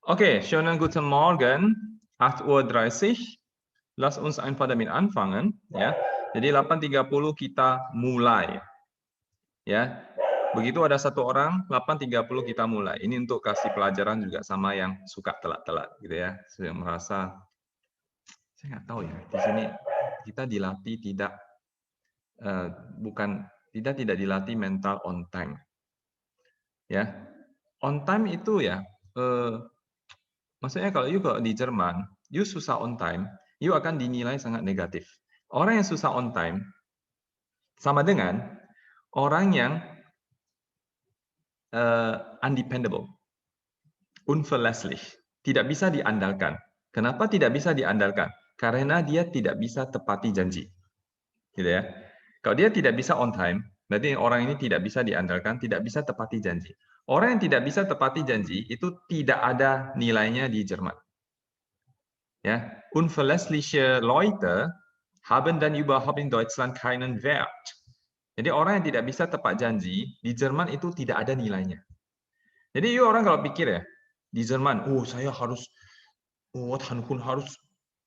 Okay, schönen guten Morgen. 8:30 Uhr. Lass uns einfach damit anfangen, ya. Jadi 8:30 kita mulai. Ya. Begitu ada satu orang, 8:30 kita mulai. Ini untuk kasih pelajaran juga sama yang suka telat-telat gitu ya. Saya merasa saya nggak tahu ya, di sini kita dilatih tidak tidak dilatih mental on time. Ya. On time itu ya maksudnya kalau di Jerman, you susah on time, you akan dinilai sangat negatif. Orang yang susah on time sama dengan orang yang undependable, unverlässlich, tidak bisa diandalkan. Kenapa tidak bisa diandalkan? Karena dia tidak bisa tepati janji. Gitu ya. Kalau dia tidak bisa on time, berarti orang ini tidak bisa diandalkan, tidak bisa tepati janji. Orang yang tidak bisa tepati janji itu tidak ada nilainya di Jerman. Ja, unverlässliche Leute haben dann überhaupt in Deutschland keinen Wert. Jadi orang yang tidak bisa tepat janji di Jerman itu tidak ada nilainya. Jadi orang kalau pikir ya di Jerman, saya harus Hanhun harus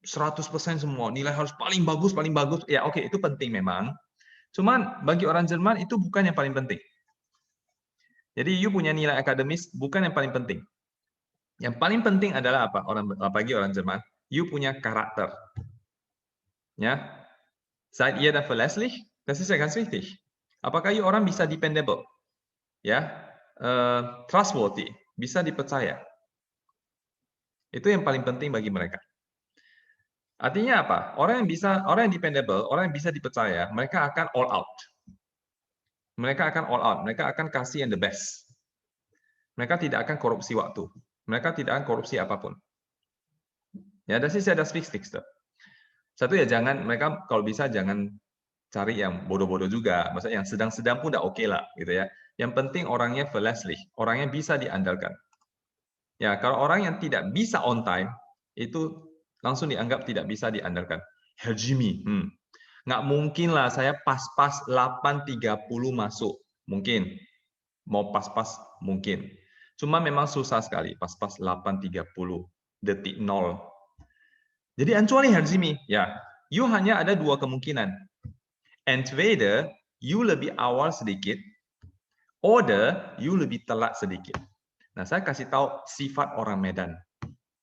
100% semua, nilai harus paling bagus, paling bagus. Ya oke, itu penting memang. Cuman bagi orang Jerman itu bukan yang paling penting. Jadi you punya nilai akademis bukan yang paling penting. Yang paling penting adalah apa? Bagi orang Jerman, you punya karakter. Ya, seid ihr da verlässlich? Das ist ja ganz wichtig. Apakah you orang bisa dependable? Ya, trustworthy, bisa dipercaya. Itu yang paling penting bagi mereka. Artinya apa? Orang yang dependable, orang yang bisa dipercaya, mereka akan all out. Mereka akan all out, mereka akan kasih yang the best. Mereka tidak akan korupsi waktu. Mereka tidak akan korupsi apapun. Ya, das ist ja das Wichtigste. Satu ya mereka kalau bisa jangan cari yang bodoh-bodoh juga. Maksudnya yang sedang-sedang pun udah oke lah, gitu ya. Yang penting orangnya verlässlich, orangnya bisa diandalkan. Ya, kalau orang yang tidak bisa on time, itu langsung dianggap tidak bisa diandalkan. Herr Jimmy, nggak mungkin lah saya pas-pas 8:30 masuk. Mungkin. Mau pas-pas mungkin. Cuma memang susah sekali, pas-pas 8:30, detik 0. Jadi ancuali Herr Jimmy, ya, you hanya ada dua kemungkinan. Entweder you lebih awal sedikit, oder you lebih telat sedikit. Nah, saya kasih tahu sifat orang Medan.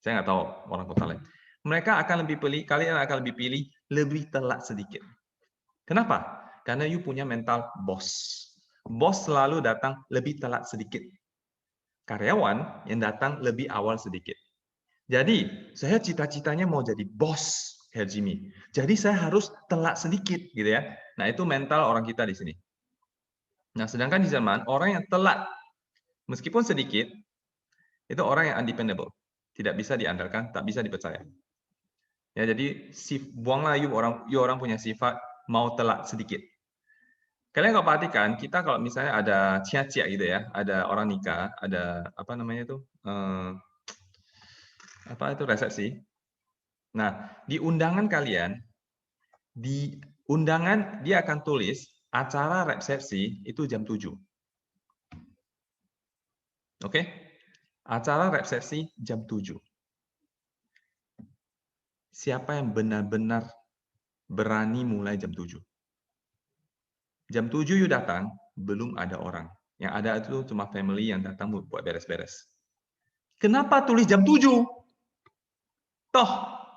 Saya nggak tahu orang kota lain. Kalian akan lebih pilih lebih telat sedikit. Kenapa? Karena you punya mental bos. Bos selalu datang lebih telat sedikit. Karyawan yang datang lebih awal sedikit. Jadi, saya cita-citanya mau jadi bos, Herr Jimmy. Jadi saya harus telat sedikit, gitu ya. Nah, itu mental orang kita di sini. Nah, sedangkan di Jerman, orang yang telat, meskipun sedikit, itu orang yang undependable. Tidak bisa diandalkan, tak bisa dipercaya. Ya, jadi buanglah you orang punya sifat mau telat sedikit. Kalian kalau perhatikan, kita kalau misalnya ada cia-cia gitu ya, ada orang nikah, ada apa namanya itu, resepsi. Nah, di undangan kalian, di undangan dia akan tulis acara resepsi itu jam 7. Oke? Acara resepsi jam 7. Siapa yang benar-benar berani mulai jam 7? Jam 7 you datang, belum ada orang. Yang ada itu cuma family yang datang buat beres-beres. Kenapa tulis jam 7? Toh,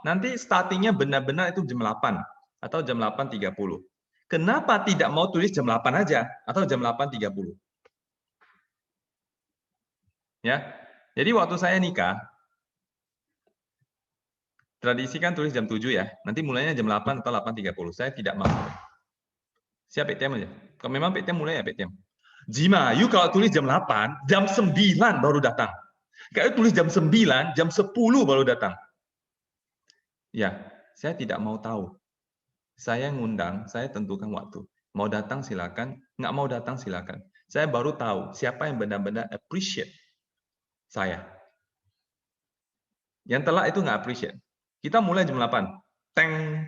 nanti startingnya benar-benar itu jam 8 atau jam 8:30. Kenapa tidak mau tulis jam 8 aja atau jam 8:30? Ya. Jadi waktu saya nikah, tradisi kan tulis jam 7 ya. Nanti mulainya jam 8 atau 8:30. Saya tidak mau. Siap PTM aja. Kalau memang PTM mulai ya PTM. Jima, you kalau tulis jam 8, jam 9 baru datang. Kalau tulis jam 9, jam 10 baru datang. Ya, saya tidak mau tahu. Saya ngundang, saya tentukan waktu. Mau datang silakan, nggak mau datang silakan. Saya baru tahu siapa yang benar-benar appreciate saya. Yang telat itu nggak appreciate. Kita mulai jam 8. Teng.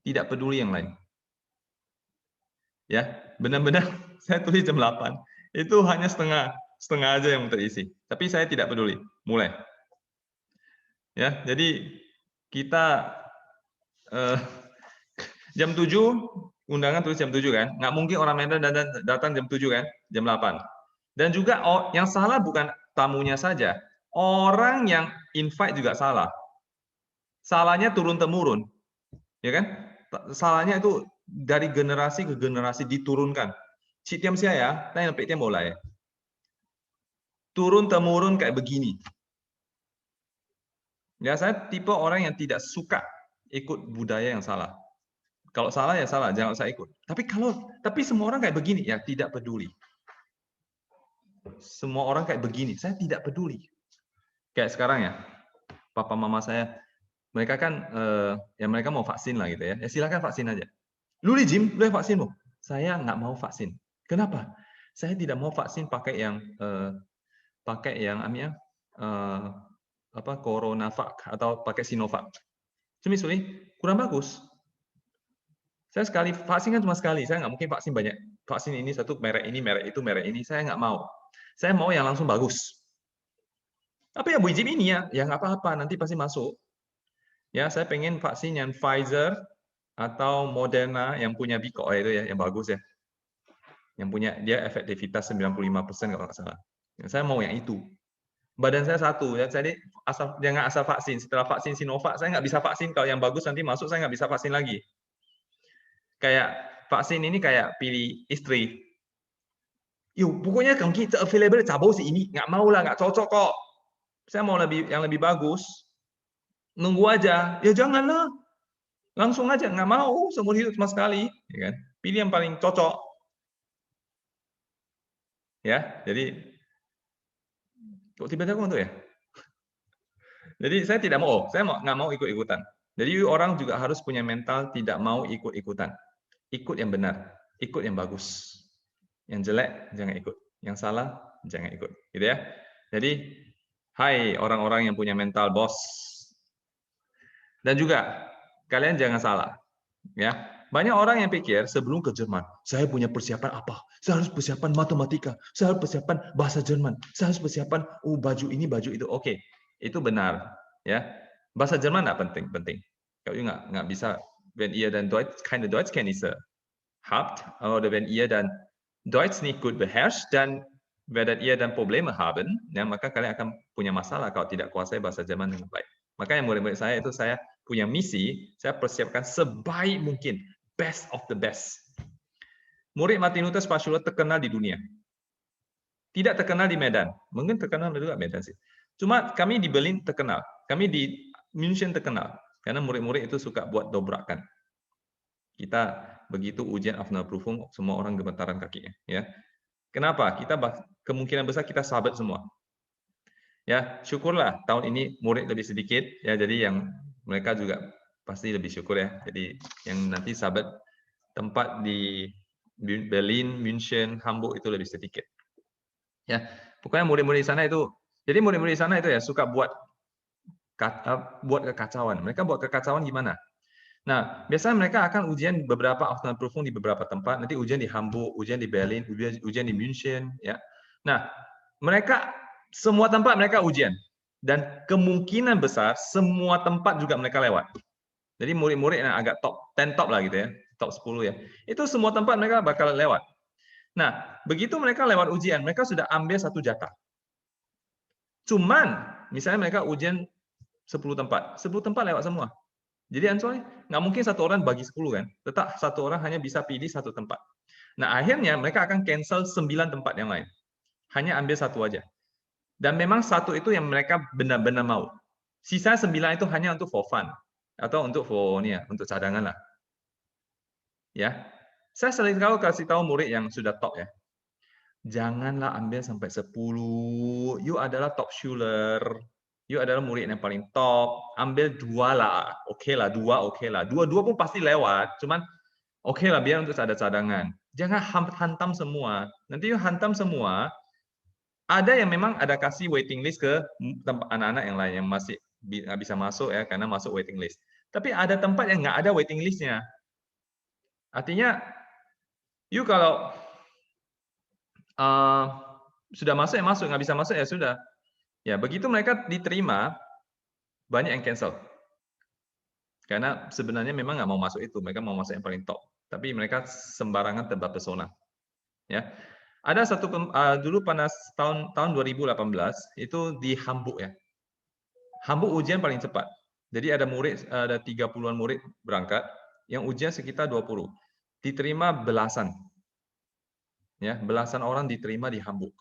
Tidak peduli yang lain. Ya, benar-benar saya tulis jam 8. Itu hanya setengah aja yang terisi. Tapi saya tidak peduli. Mulai. Ya, jadi kita jam 7 undangan tulis jam 7 kan? Nggak mungkin orang Medan datang jam 7 kan? Jam 8. Dan juga yang salah bukan tamunya saja. Orang yang invite juga salah. Salahnya turun-temurun. Ya kan? Salahnya itu dari generasi ke generasi diturunkan. Chị Tiêm Sia ya, tanya sampai Tiêm mulai. Turun-temurun kayak begini. Ya, saya tipe orang yang tidak suka ikut budaya yang salah. Kalau salah ya salah, jangan usah ikut. Tapi semua orang kayak begini, ya tidak peduli. Semua orang kayak begini, saya tidak peduli. Kayak sekarang ya, papa mama saya, mereka kan ya mereka mau vaksin lah gitu ya. Ya silakan vaksin aja. Lu di gym, lu yang vaksin lu. Saya nggak mau vaksin. Kenapa? Saya tidak mau vaksin pakai yang amnya Coronavac atau pakai Sinovac. Cumi kurang bagus. Saya sekali vaksin kan cuma sekali, saya nggak mungkin vaksin banyak. Vaksin ini satu merek ini, merek itu, merek ini, saya nggak mau. Saya mau yang langsung bagus. Tapi ya biji ini ya nggak apa-apa, nanti pasti masuk. Ya, saya pengen vaksin yang Pfizer atau Moderna yang punya Biko itu ya, yang bagus ya. Yang punya dia efektivitas 95% kalau nggak salah. Saya mau yang itu. Badan saya satu, ya, jadi jangan asal vaksin. Setelah vaksin Sinovac, saya nggak bisa vaksin. Kalau yang bagus nanti masuk, saya nggak bisa vaksin lagi. Kayak vaksin ini kayak pilih istri. Yuk, pokoknya kalau kita available cabut sih ini, nggak mau lah, nggak cocok kok. Saya mau yang lebih bagus. Nunggu aja, ya janganlah. Langsung aja, nggak mau seumur hidup sama sekali. Ya kan? Pilih yang paling cocok. Ya, jadi kok tiba-tiba untuk ya? Jadi saya tidak mau, nggak mau ikut-ikutan. Jadi orang juga harus punya mental tidak mau ikut-ikutan. Ikut yang benar, ikut yang bagus. Yang jelek jangan ikut, yang salah jangan ikut, gitu ya. Jadi, hai orang-orang yang punya mental bos. Dan juga kalian jangan salah, ya. Banyak orang yang pikir sebelum ke Jerman, saya punya persiapan apa? Saya harus persiapan matematika, saya harus persiapan bahasa Jerman, saya harus persiapan baju ini, baju itu. Oke, itu benar, ya. Bahasa Jerman nggak penting. Kalau nggak bisa, wenn ihr dan keine Deutschkenntnisse habt, oder wenn ihr dan Deutsch nicht gut beherrscht, dan werdet ihr dan Probleme haben, ya, maka kalian akan punya masalah kalau tidak kuasai bahasa Jerman dengan baik. Makanya murid-murid saya itu saya punya misi, saya persiapkan sebaik mungkin, best of the best. Murid Martin Luther Spatula terkenal di dunia. Tidak terkenal di Medan, mungkin terkenal juga Medan sih. Cuma kami di Berlin terkenal, kami di München terkenal, karena murid-murid itu suka buat dobrakan. Kita begitu ujian Aufnahmeprüfung, semua orang gemetaran kakinya. Ya, kenapa? Kemungkinan besar kita sahabat semua. Ya, syukurlah tahun ini murid lebih sedikit. Ya, jadi yang mereka juga pasti lebih syukur ya. Jadi yang nanti sahabat tempat di Berlin, München, Hamburg itu lebih sedikit. Ya, pokoknya murid-murid di sana itu. Jadi murid-murid di sana itu ya suka buat kekacauan. Mereka buat kekacauan gimana? Nah, biasanya mereka akan ujian beberapa Aufnahmeprüfung di beberapa tempat, nanti ujian di Hamburg, ujian di Berlin, ujian di München, ya. Nah, mereka semua tempat mereka ujian, dan kemungkinan besar semua tempat juga mereka lewat. Jadi murid-murid yang agak top 10 top lah gitu ya, top 10 ya. Itu semua tempat mereka bakal lewat. Nah, begitu mereka lewat ujian, mereka sudah ambil satu jatah. Cuman, misalnya mereka ujian 10 tempat, 10 tempat lewat semua. Jadi soalnya nggak mungkin satu orang bagi 10 kan, tetap satu orang hanya bisa pilih satu tempat. Nah akhirnya mereka akan cancel 9 tempat yang lain, hanya ambil satu aja. Dan memang satu itu yang mereka benar-benar mau. Sisa 9 itu hanya untuk for fun atau untuk untuk cadangan lah. Ya, saya sering kasih tahu murid yang sudah top ya, janganlah ambil sampai 10. You adalah top schuler. You adalah murid yang paling top. Ambil 2 lah. Oke lah, 2 oke lah. 2 pun pasti lewat. Cuman oke lah, biar untuk ada cadangan. Jangan hantam semua. Nanti you hantam semua, ada yang memang ada kasih waiting list ke anak-anak yang lain yang masih nggak bisa masuk ya, karena masuk waiting list. Tapi ada tempat yang nggak ada waiting list-nya. Artinya, you kalau sudah masuk ya masuk, nggak bisa masuk ya sudah. Ya begitu mereka diterima, Banyak yang cancel. Karena sebenarnya memang nggak mau masuk itu, mereka mau masuk yang paling top. Tapi mereka sembarangan tebar pesona. Ya, ada satu dulu pada tahun 2018 itu di Hamburg ya. Hamburg ujian paling cepat. Jadi ada 30-an murid berangkat, yang ujian sekitar 20. Diterima belasan. Ya, belasan orang diterima di Hamburg.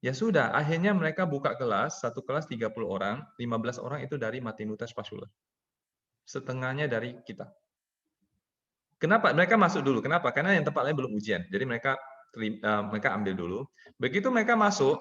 Ya sudah, akhirnya mereka buka kelas, satu kelas 30 orang, 15 orang itu dari Martin-Luther Schule. Setengahnya dari kita. Kenapa? Mereka masuk dulu. Kenapa? Karena yang tempat lain belum ujian. Jadi mereka ambil dulu. Begitu mereka masuk,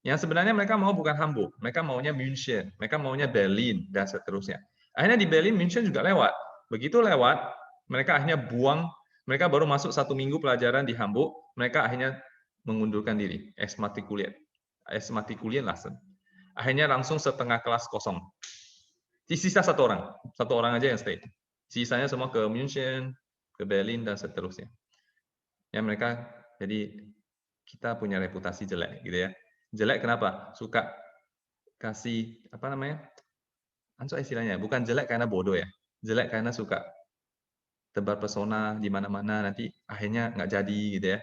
yang sebenarnya mereka mau bukan Hamburg. Mereka maunya München. Mereka maunya Berlin, dan seterusnya. Akhirnya di Berlin, München juga lewat. Begitu lewat, mereka akhirnya buang. Mereka baru masuk 1 minggu pelajaran di Hamburg. Mereka akhirnya mengundurkan diri. Exmatrikulieren lassen. Akhirnya langsung setengah kelas kosong. Sisa 1 orang. 1 orang aja yang stay. Sisanya semua ke München, ke Berlin, dan seterusnya. Ya mereka, jadi kita punya reputasi jelek gitu ya. Jelek kenapa? Suka kasih apa namanya? Ansur istilahnya, bukan jelek karena bodoh ya. Jelek karena suka tebar pesona di mana-mana, nanti akhirnya nggak jadi gitu ya.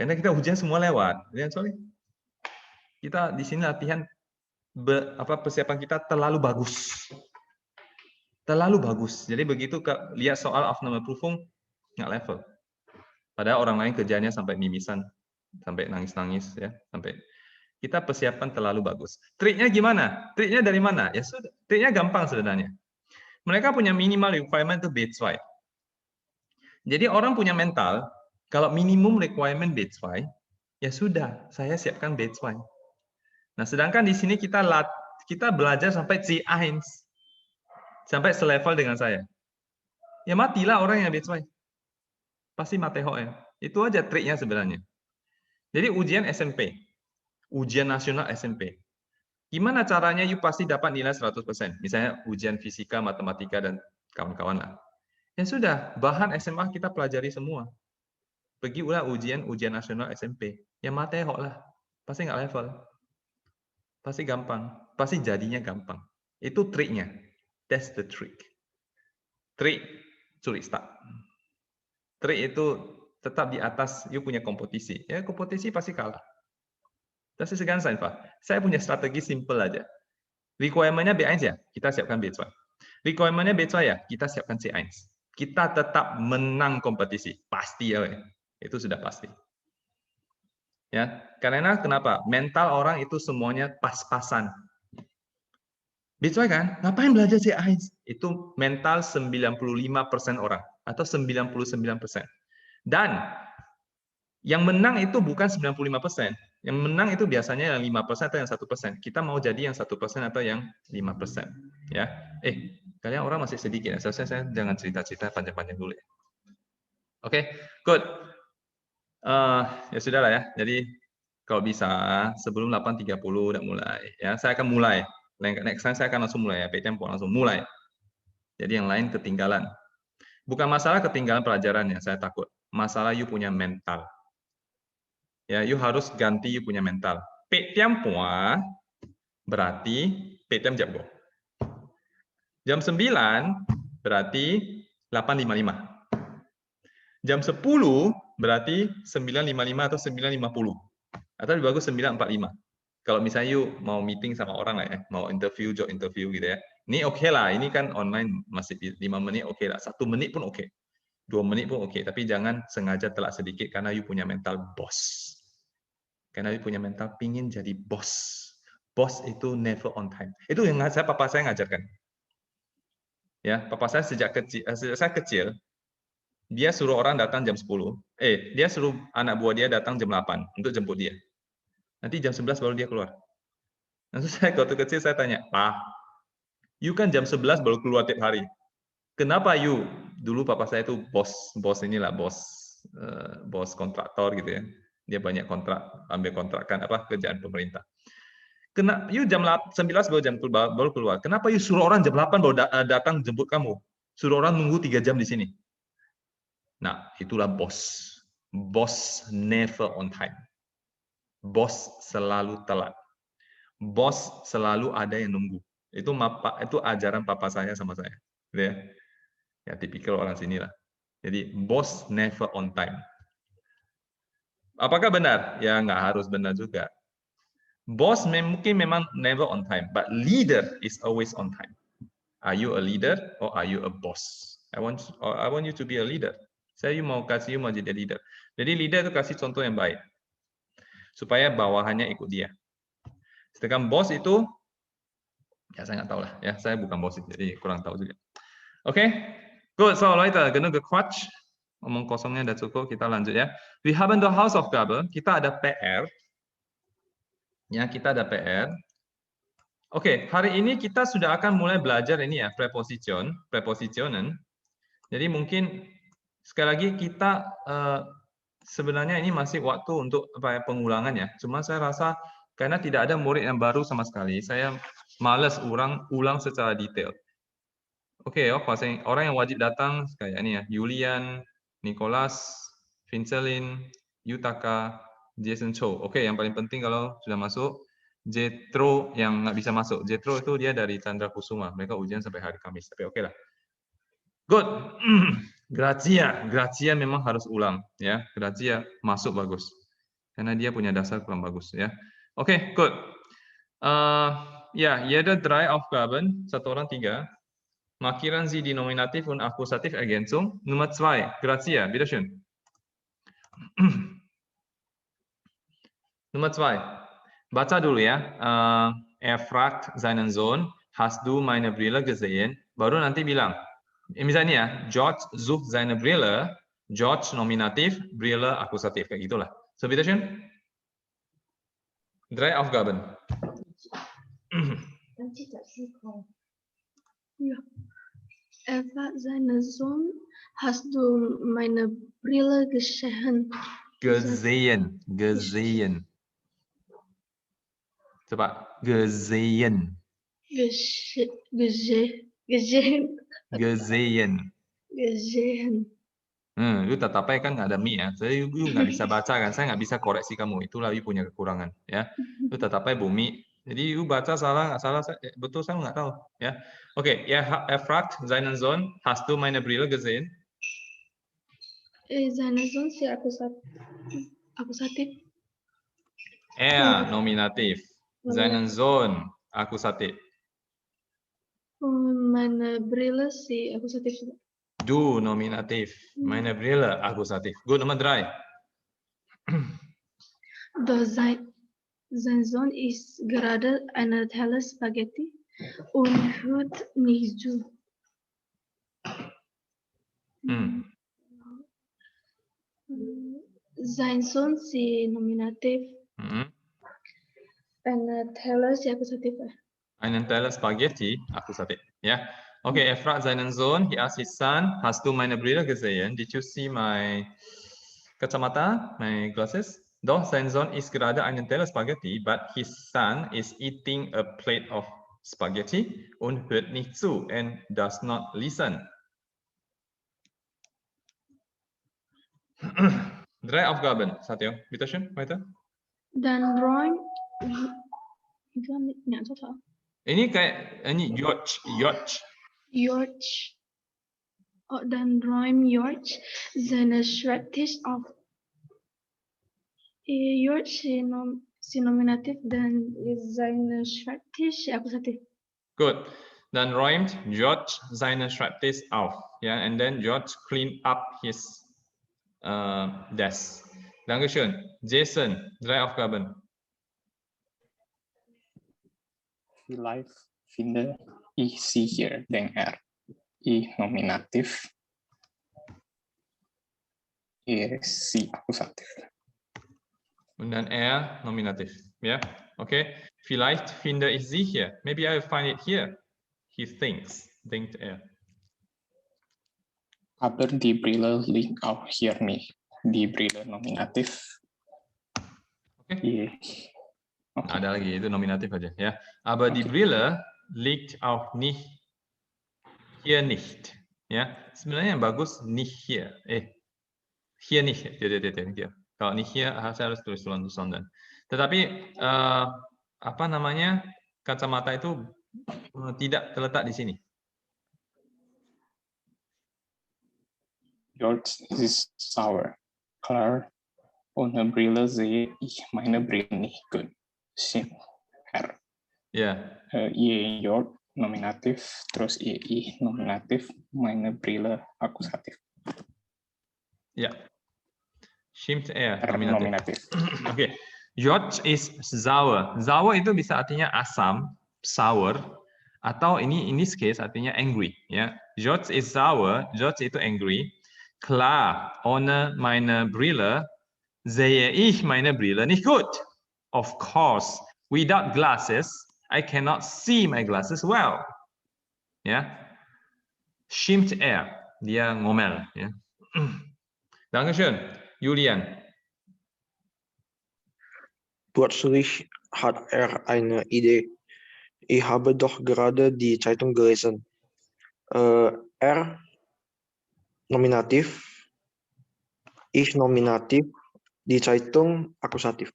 Karena kita ujian semua lewat. Ya, sorry. Kita di sini latihan persiapan kita terlalu bagus. Terlalu bagus. Jadi begitu lihat soal Aufnahmeprüfung nggak level. Padahal orang lain kerjanya sampai mimisan, sampai nangis-nangis ya, sampai kita persiapan terlalu bagus. Triknya gimana? Triknya dari mana? Ya sudah, triknya gampang sebenarnya. Mereka punya minimal requirement itu B2. Jadi orang punya mental, kalau minimum requirement B2, ya sudah, saya siapkan B2. Nah, sedangkan di sini kita belajar sampai C1, sampai selevel dengan saya. Ya matilah orang yang B2. Pasti matehok ya. Itu aja triknya sebenarnya. Jadi ujian SMP, ujian nasional SMP. Gimana caranya you pasti dapat nilai 100%? Misalnya ujian fisika, matematika, dan kawan-kawan lah. Ya sudah, bahan SMA kita pelajari semua. Pergi ujian nasional SMP. Ya matehok lah. Pasti nggak level. Pasti gampang. Pasti jadinya gampang. Itu triknya. That's the trick. Trik, sulit start. Trik itu tetap di atas you punya kompetisi. Ya kompetisi pasti kalah. Das ist ganz einfach. Saya punya strategi simple aja. Requirement-nya B1 ya, kita siapkan B2. Requirement-nya B2 ya, kita siapkan C1. Kita tetap menang kompetisi. Pasti ya, itu sudah pasti. Ya, karena kenapa? Mental orang itu semuanya pas-pasan. B2 kan? Ngapain belajar C1? Itu mental 95% orang atau 99%. Dan yang menang itu bukan 95%. Yang menang itu biasanya yang 5% atau yang 1%. Kita mau jadi yang 1% atau yang 5%. Ya. Kalian orang masih sedikit ya. Saya jangan cerita-cerita panjang-panjang dulu ya. Oke, good. Ya sudah lah ya. Jadi kalau bisa sebelum 8.30 udah mulai. Ya, saya akan mulai. Next time saya akan langsung mulai ya. Tempo langsung mulai. Jadi yang lain ketinggalan. Bukan masalah ketinggalan pelajarannya, saya takut. Masalah you punya mental. Ya, you harus ganti you punya mental. Tempo berarti PM jam 9 berarti 8.55. Jam 10 berarti 9.55 atau 9.50. Atau lebih bagus 9.45. Kalau misalnya you mau meeting sama orang lah ya, mau job interview gitu ya. Ini oke lah, ini kan online masih 5 menit oke lah. 1 menit pun oke. 2 menit pun oke, tapi jangan sengaja telat sedikit karena you punya mental bos. Karena you punya mental pingin jadi bos. Bos itu never on time. Itu yang papa saya ngajarkan. Ya, papa saya sejak saya kecil, dia suruh orang datang jam 10. Dia suruh anak buah dia datang jam 8 untuk jemput dia. Nanti jam 11 baru dia keluar. Nanti saya waktu kecil saya tanya, "Pak, you kan jam 11 baru keluar tiap hari. Kenapa you?" Dulu papa saya itu bos kontraktor gitu ya. Dia banyak kontrak, ambil kontrakan kerjaan pemerintah. Kenapa you jam 11 baru keluar? Kenapa you suruh orang jam 8 baru datang jemput kamu? Suruh orang nunggu 3 jam di sini. Nah, itulah bos. Bos never on time. Bos selalu telat. Bos selalu ada yang nunggu. Itu ajaran papa saya sama saya. Gitu ya. Ya tipikal orang sini lah. Jadi boss never on time. Apakah benar? Ya nggak harus benar juga. Boss mungkin memang never on time, but leader is always on time. Are you a leader or are you a boss? I want you to be a leader. Saya mau jadi leader. Jadi leader itu kasih contoh yang baik supaya bawahannya ikut dia. Sedangkan bos itu ya saya nggak tahu lah ya, saya bukan bos jadi kurang tahu juga. Oke, good. So Leute, genug gequatscht. Omong kosongnya udah cukup, kita lanjut ya. We haben the Hausaufgabe, kita ada PR. Ya, kita ada PR. Oke, hari ini kita sudah akan mulai belajar ini ya, prepositionen. Jadi mungkin sekali lagi kita sebenarnya ini masih waktu untuk pengulangan ya. Cuma saya rasa karena tidak ada murid yang baru sama sekali, saya malas ulang secara detail. Oke, orang yang wajib datang kayak ini ya, Julian, Nicholas, Vincelin, Yutaka, Jason Cho. Oke, yang paling penting kalau sudah masuk, Jetro yang nggak bisa masuk. Jetro itu dia dari Chandra Kusuma. Mereka ujian sampai hari Kamis. Tapi oke lah. Good. Grazia memang harus ulang ya. Grazia masuk bagus. Karena dia punya dasar kurang bagus ya. Oke, good. Ya, jeder 3 Aufgaben, 1 orang 3. Markieren Sie die Nominativ und Akkusativ-Ergänzung. Nummer 2, Grazia, bitteschön. Nummer 2, baca dulu ya. Er fragt seinen Sohn, hast du meine Brille gesehen? Baru nanti bilang. Misalnya ya, George sucht seine Brille, George Nominativ, Brille Akkusativ. Kayak gitulah. So, bitteschön. 3 Aufgaben. Ja. Er fragt seinen Sohn, hast du meine Brille gesehen? Gesehen. Coba, gesehen. Gesehen. Lu tetapi kan nggak ada mi ya, jadi lu nggak bisa baca kan, saya nggak bisa koreksi kamu, itulah lu punya kekurangan ya. Lu tetapi bumi, jadi lu baca salah nggak salah, betul saya nggak tahu ya. Oke, ya, er fragt seinen Sohn, hast du meine Brille gesehen? Seinen Sohn si Akkusativ. Er, Nominativ. Seinen Sohn, Akkusativ. Meine Brille si Akkusativ. Du, Nominativ. Meine Brille, Akkusativ. Gut, Nummer 3. Sein Sohn isst gerade eine Teller Spaghetti und hört nicht zu. Sein Sohn si Nominativ. Eine Teller si Akkusativ. Einen Teller Spaghetti, Akkusativ. Ja. Okay, er fragt seinen Sohn, he asks his son, hast du meine Brille gesehen? Did you see my kacamata, my glasses? Doch, sein Sohn isst gerade einen Teller Spaghetti, but his son is eating a plate of spaghetti und hört nicht zu and does not listen. 3 Aufgaben, Satyo. Bitte schön, weiter. Dann räumt Ini kayak ini George. Dann räumt George seinen Schreibtisch auf. George si Nominativ dan seinen Schreibtisch Akkusativ. Good. Dann räumt George seinen Schreibtisch auf. Ja, and then George cleaned up his desk. Dankeschön. Jason, 3 Aufgaben. Vielleicht finde ich sie hier, denn er. I Nominativ. Sie Akkusativ. Und dann er Nominativ. Ja, okay. Vielleicht finde ich sie hier. Maybe I will find it here. He thinks. Denkt er. Aber die Brille liegt auch hier nicht. Die Brille Nominativ. Okay. Okay. Ada lagi, itu Nominativ aja ya. Aber die Brille liegt auch nicht hier nicht. Ya, sebenarnya yang bagus nicht hier. Hier nicht. Dia. Kalau nicht hier saya harus tulis tulisan. Tetapi apa namanya, kacamata itu tidak terletak di sini. Yours is sour. Klar. Ohne Brille sehe ich meine Brille nicht gut. Sim. R. Ya, Ye your nominatif, terus I nominatif, meine Brille akusatif. ya. Schimpft er, R nominatif. nominatif. Oke. George is sour. Sour itu bisa artinya asam, sour, atau in this case artinya angry. Ya, George is sour. George itu angry. Klar, ohne meine Brille sehe ich meine Brille nicht gut. Of course, without glasses, I cannot see my glasses well. Ya, schimpft er. Dia ngomel. Ya. Dankeschön, Julian. Plötzlich hat eine Idee. Ich habe doch gerade die Zeitung gelesen. R Nominativ, ich Nominativ, die Zeitung Akkusativ.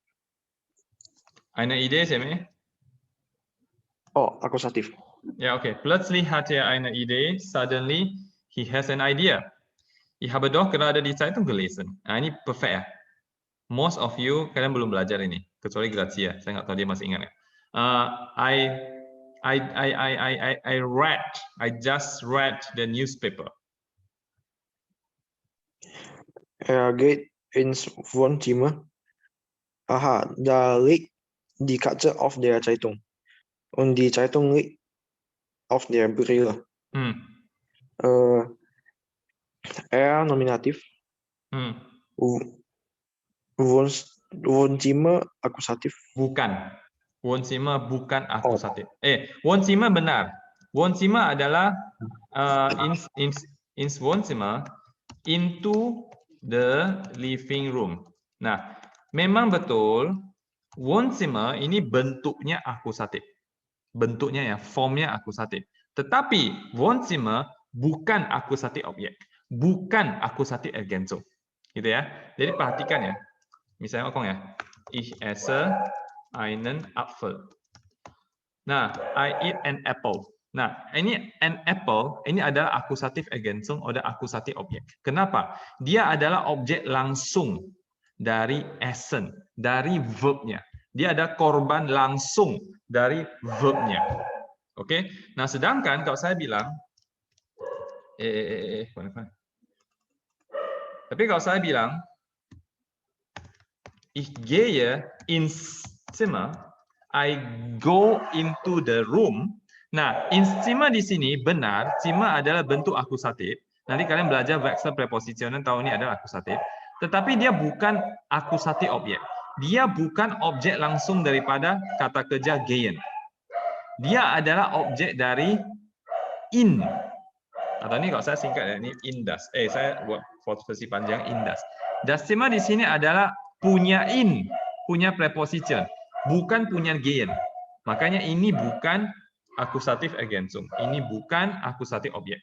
Eine Idee, Semi? Oh, Akkusativ. Ja, okay. Plötzlich hat er eine Idee. Suddenly, he has an idea. Ich habe doch gerade die Zeitung gelesen. Nah, ini perfect ya. Most of you, kalian belum belajar ini. Kecuali Grazia. Saya nggak tahu dia masih ingat ya. I just read the newspaper. Er geht ins Wohnzimmer. Aha, da liegt die Katze auf der Zeitung. Und die Zeitung liegt auf der Brille. Er Nominativ. Wohnzimmer Akkusatif. Bukan. Wohnzimmer bukan akusatif. Wohnzimmer benar. Wohnzimmer adalah ins Wohnzimmer, into the living room. Nah, memang betul Wohnzimmer ini bentuknya akusatif. Bentuknya ya, formnya akusatif. Tetapi Wohnzimmer bukan akusatif objek. Bukan akusatif Ergänzung. Gitu ya. Jadi perhatikan ya. Misalnya ngomong ya. Ich esse einen Apfel. Nah, I eat an apple. Nah, ini an apple, ini adalah akusatif Ergänzung oder akusatif objek. Kenapa? Dia adalah objek langsung dari essen, dari verbnya. Dia ada korban langsung dari verbnya. Oke? Nah, sedangkan kalau saya bilang, tapi kalau saya bilang, ich gehe ins Zimmer, I go into the room. Nah, ins Zimmer di sini benar, Zimmer adalah bentuk akusatif. Nanti kalian belajar Wechsel prepositionen tahu ini adalah akusatif. Tetapi dia bukan akusatif objek. Dia bukan objek langsung daripada kata kerja gehen. Dia adalah objek dari in. Atau ini kalau saya singkat ya, ini indas. Saya buat versi panjang indas. Das Zimmer di sini adalah punya in, punya preposition, bukan punya gehen. Makanya ini bukan akusatif Ergänzung. Ini bukan akusatif objek.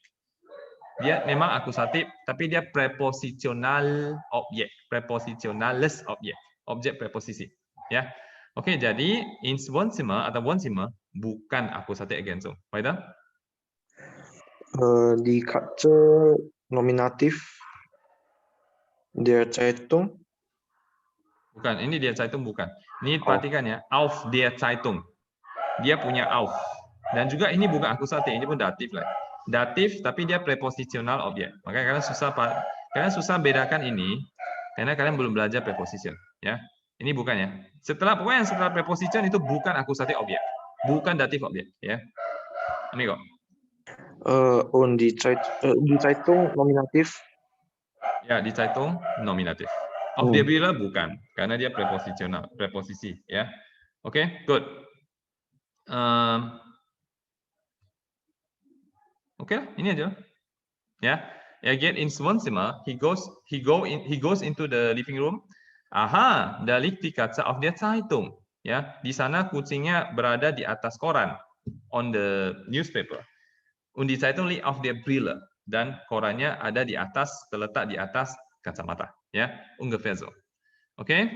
Dia memang akusatif, tapi dia preposisional objek, prepositionales objek, objek preposisi. Ya, oke. Jadi ins Wohnzimmer atau Wohnzimmer bukan akusatif Ergänzung. Weiter? Die Katze Nominativ, der Zeitung. Bukan, ini dia Zeitung bukan. Ini perhatikan ya, auf der Zeitung. Dia punya auf. Dan juga ini bukan akusatif, ini pun datif lah. Datif tapi dia preposisional objek. Makanya kalian susah bedakan ini karena kalian belum belajar preposition, ya. Ini bukan ya. Setelah preposition itu bukan akusatif objek, bukan datif objek, ya. Ini kok. Und die Zeitung Nominativ. Ya, di Zeitung nominatif. Auf der Brille bukan, karena dia preposisional, preposisi, ya. Oke, good. Oke, ini aja. Ya, er geht ins Wohnzimmer. He goes into the living room. Aha, da liegt die Katze auf der Zeitung. Ya, di sana kucingnya berada di atas koran, on the newspaper. Und die Zeitung liegt auf der Brille. Dan korannya ada di atas, terletak di atas kacamata. Ya, ungefähr so. Oke?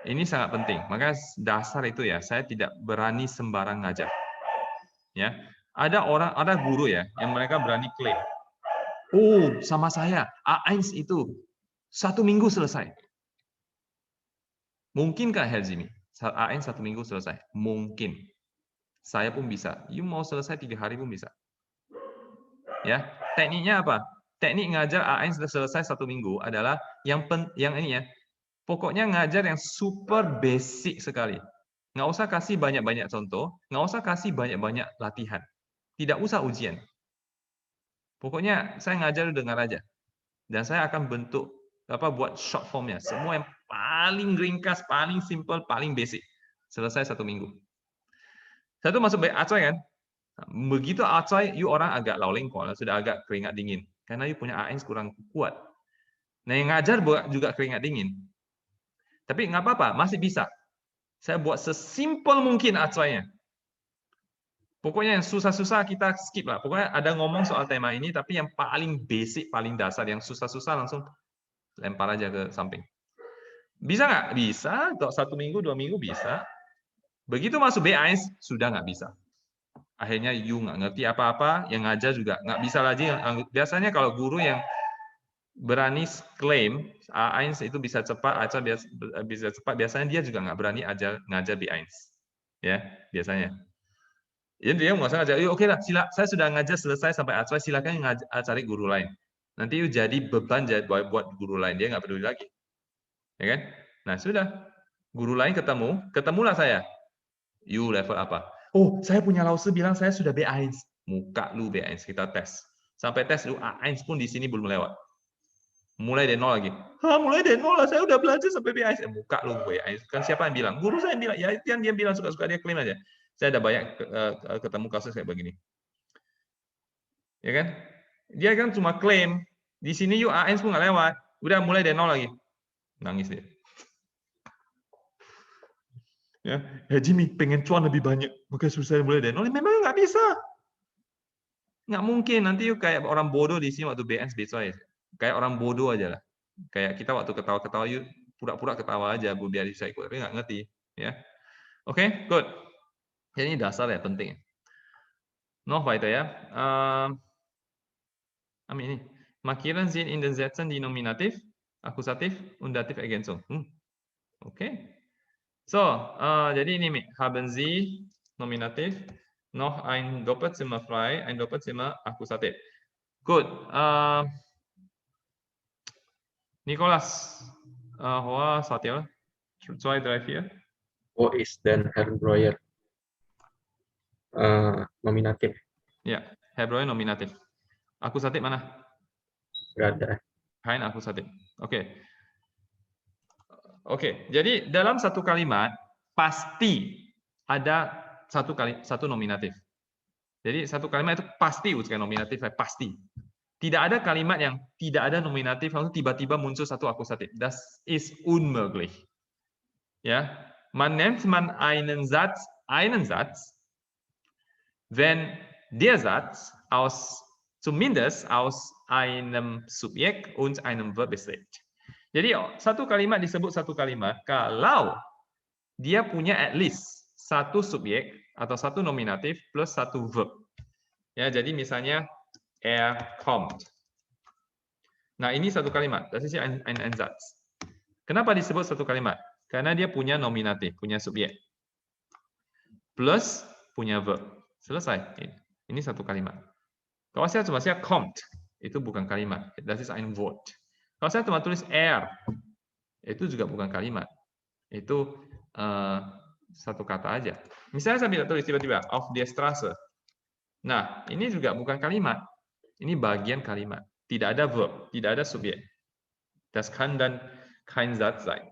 Ini sangat penting. Maka dasar itu ya, saya tidak berani sembarang ngajar. Ya, ada guru ya yang mereka berani klaim. Oh, sama saya, A1 itu 1 minggu selesai. Mungkinkah Herzimi? A1 1 minggu selesai? Mungkin. Saya pun bisa. You mau selesai 3 hari pun bisa. Ya, tekniknya apa? Teknik ngajar A1 sudah selesai 1 minggu adalah yang ini ya. Pokoknya ngajar yang super basic sekali. Nggak usah kasih banyak-banyak contoh, nggak usah kasih banyak-banyak latihan. Tidak usah ujian. Pokoknya saya ngajar dengar aja. Dan saya akan buat short formnya. Semua yang paling ringkas, paling simple, paling basic. Selesai 1 minggu. Satu masuk baik acoy kan? Begitu acoy, you orang agak laulingkol, sudah agak keringat dingin. Karena you punya A1 kurang kuat. Nah, yang ngajar juga keringat dingin. Tapi nggak apa-apa, masih bisa. Saya buat sesimpel mungkin acoynya. Pokoknya yang susah-susah kita skip lah. Pokoknya ada ngomong soal tema ini, tapi yang paling basic, paling dasar, yang susah-susah langsung lempar aja ke samping. Bisa nggak? Bisa. Kok 1 minggu, 2 minggu bisa. Begitu masuk B1, sudah nggak bisa. Akhirnya you nggak ngerti apa-apa, yang ngajar juga nggak bisa lagi. Biasanya kalau guru yang berani klaim A1 itu bisa cepat, bisa cepat, biasanya dia juga nggak berani ngajar B1. Ya, biasanya. Jadi dia nggak usah ngajar, oke lah, saya sudah ngajar selesai sampai A2, silakan cari guru lain. Nanti you jadi beban buat guru lain, dia nggak peduli lagi. Ya kan? Nah, sudah. Guru lain ketemulah saya. You level apa? Oh, saya punya lause bilang saya sudah B1. Muka lu B1, kita tes. Sampai tes lu A1 pun di sini belum lewat. Mulai dari nol lagi. Mulai dari nol lah, saya udah belajar sampai B1. Muka lu B1. Kan siapa yang bilang? Guru saya yang bilang. Ya, yang dia bilang suka-suka dia klaim aja. Saya ada banyak ketemu kasus kayak begini. Ya kan? Dia kan cuma klaim. Di sini you A1 pun nggak lewat. Udah mulai dari nol lagi. Nangis dia. Ya, Jimmy pengen cuan lebih banyak, makanya susah mulai dari nol. Memang nggak bisa. Nggak mungkin. Nanti you kayak orang bodoh di sini waktu BN besok ya. Kayak orang bodoh aja lah. Kayak kita waktu ketawa-ketawa, you pura-pura ketawa aja, biar bisa ikut. Tapi nggak ngerti. Ya. Oke, good. Jadi ini dasar ya, penting. Noch weiter ya. Ini. Markieren Sie in den Sätzen die Nominativ, Akkusativ und Dativ Ergänzung. Oke. So, jadi ini, haben Sie Nominativ, noch ein Doppelzimmer frei, ein Doppelzimmer Akkusativ. Gut. Nikolas, Hoa Satil, 2, 3, 4. Wo ist denn Herr Breuer? Nominatif. Ya, Herr Breuer nominatif. Akusatif mana? Nggak ada. Kein akusatif. Oke. Oke, jadi dalam satu kalimat pasti ada satu nominatif. Jadi satu kalimat itu pasti bukan nominatif, pasti. Tidak ada kalimat yang tidak ada nominatif lalu tiba-tiba muncul satu akusatif. Das ist unmöglich. Ja, man nennt einen Satz, wenn der Satz zumindest aus einem Subjekt und einem Verb besteht. Jadi satu kalimat disebut satu kalimat kalau dia punya at least satu subjek atau satu nominatif plus satu verb. Ya, jadi misalnya kommt. Nah, ini satu kalimat. Das ist ein Satz. Kenapa disebut satu kalimat? Karena dia punya nominatif, punya subjek. Plus punya verb. Selesai. Ini satu kalimat. Kalau saya cuma kommt, itu bukan kalimat. Das ist ein Wort. Kalau saya cuma tulis itu juga bukan kalimat. Itu satu kata aja. Misalnya saya bisa tulis tiba-tiba auf der Straße. Nah, ini juga bukan kalimat. Ini bagian kalimat. Tidak ada verb, tidak ada subjek. Das kann dann kein Satz sein.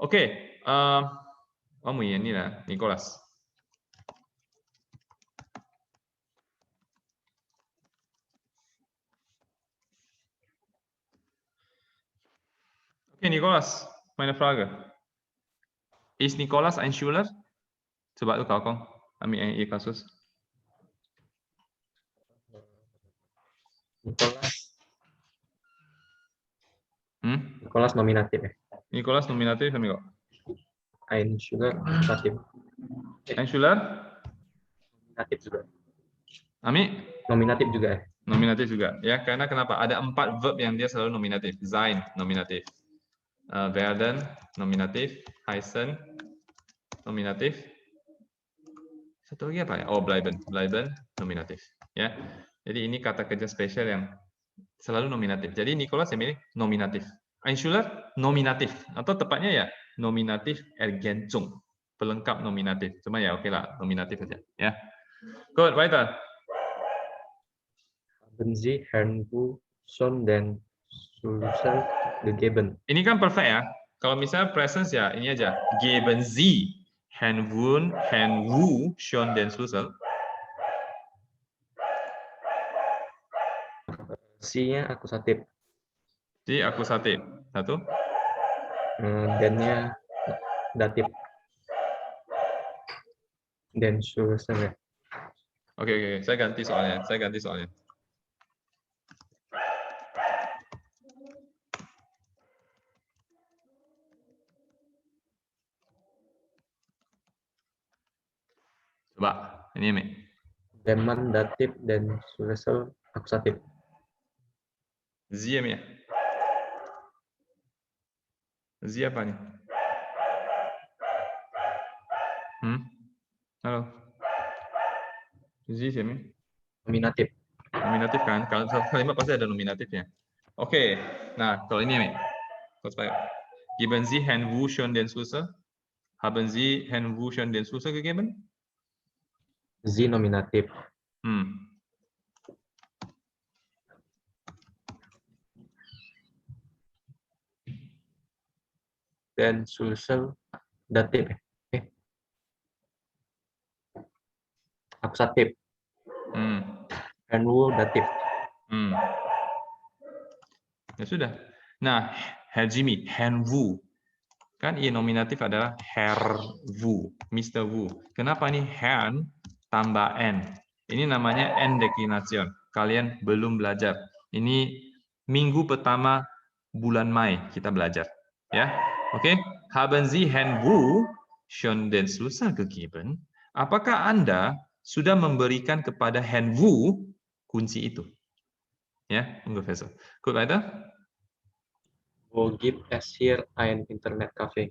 Oke, ini lah, Nicholas. Okay, Nikolas, meine Frage. Ist Nikolas ein Schüler? Coba lu kau ambil yang kasus. Nikolas nominatif ya. Nikolas nominatif amigo. Einschüler akusatif. Einschüler, Nominatif juga. Ami, Nominatif juga ya. nominatif juga. Ya, karena kenapa? Ada 4 verb yang dia selalu nominatif. Sein, nominatif. Werden, nominatif. Heißen, nominatif. Satu lagi apa ya? Oh, bleiben, nominatif. Ya, jadi ini kata kerja spesial yang selalu nominatif. Jadi Nicholas yang milih nominatif. Einschüler, nominatif. Atau tepatnya ya, nominatif Ergänzung. Pelengkap nominatif. Cuma ya oke lah, nominatif saja. Ya. Good, weiter. Haben Sie Herrn Wu schon den Schlüssel gegeben? Ini kan perfect ya. Kalau misalnya presence ya, ini aja. Geben Sie Herrn Wu schon den Schlüssel. Si-nya akusatif. Jadi akusatif. Satu. Den-nya datif. Den Schlüssel ya. Oke. Saya ganti soalnya. Coba, ini Mi. Deman datif dan Schlüssel akusatif. Sie ya Mi. Sie apa nih? Halo. Sie Mi. Nominatif. Nominatif kan? Kalau kalimat pasti ada nominatifnya. Oke. Nah, kalau ini Mi. Geben Sie Herrn Wu schon den Schlüssel? Haben Sie Herrn Wu schon den Schlüssel gegeben? Sie nominatif. Dan Schlüssel datif. Akusatif. Herrn Wu datif. Ya sudah. Nah, Herr Jimmy, Herrn Wu. Kan I nominatif adalah Herr Wu, Mr. Wu. Kenapa nih Herrn tambah N? Ini namanya N deklination. Kalian belum belajar. Ini minggu pertama bulan Mei kita belajar. Ya, oke. Haben Sie Herrn Wu schon den Schlüssel gegeben? Apakah Anda sudah memberikan kepada Herrn Wu kunci itu? Ya, ungefähr so. Gut, weiter. Wo gibt es hier ein Internetcafé?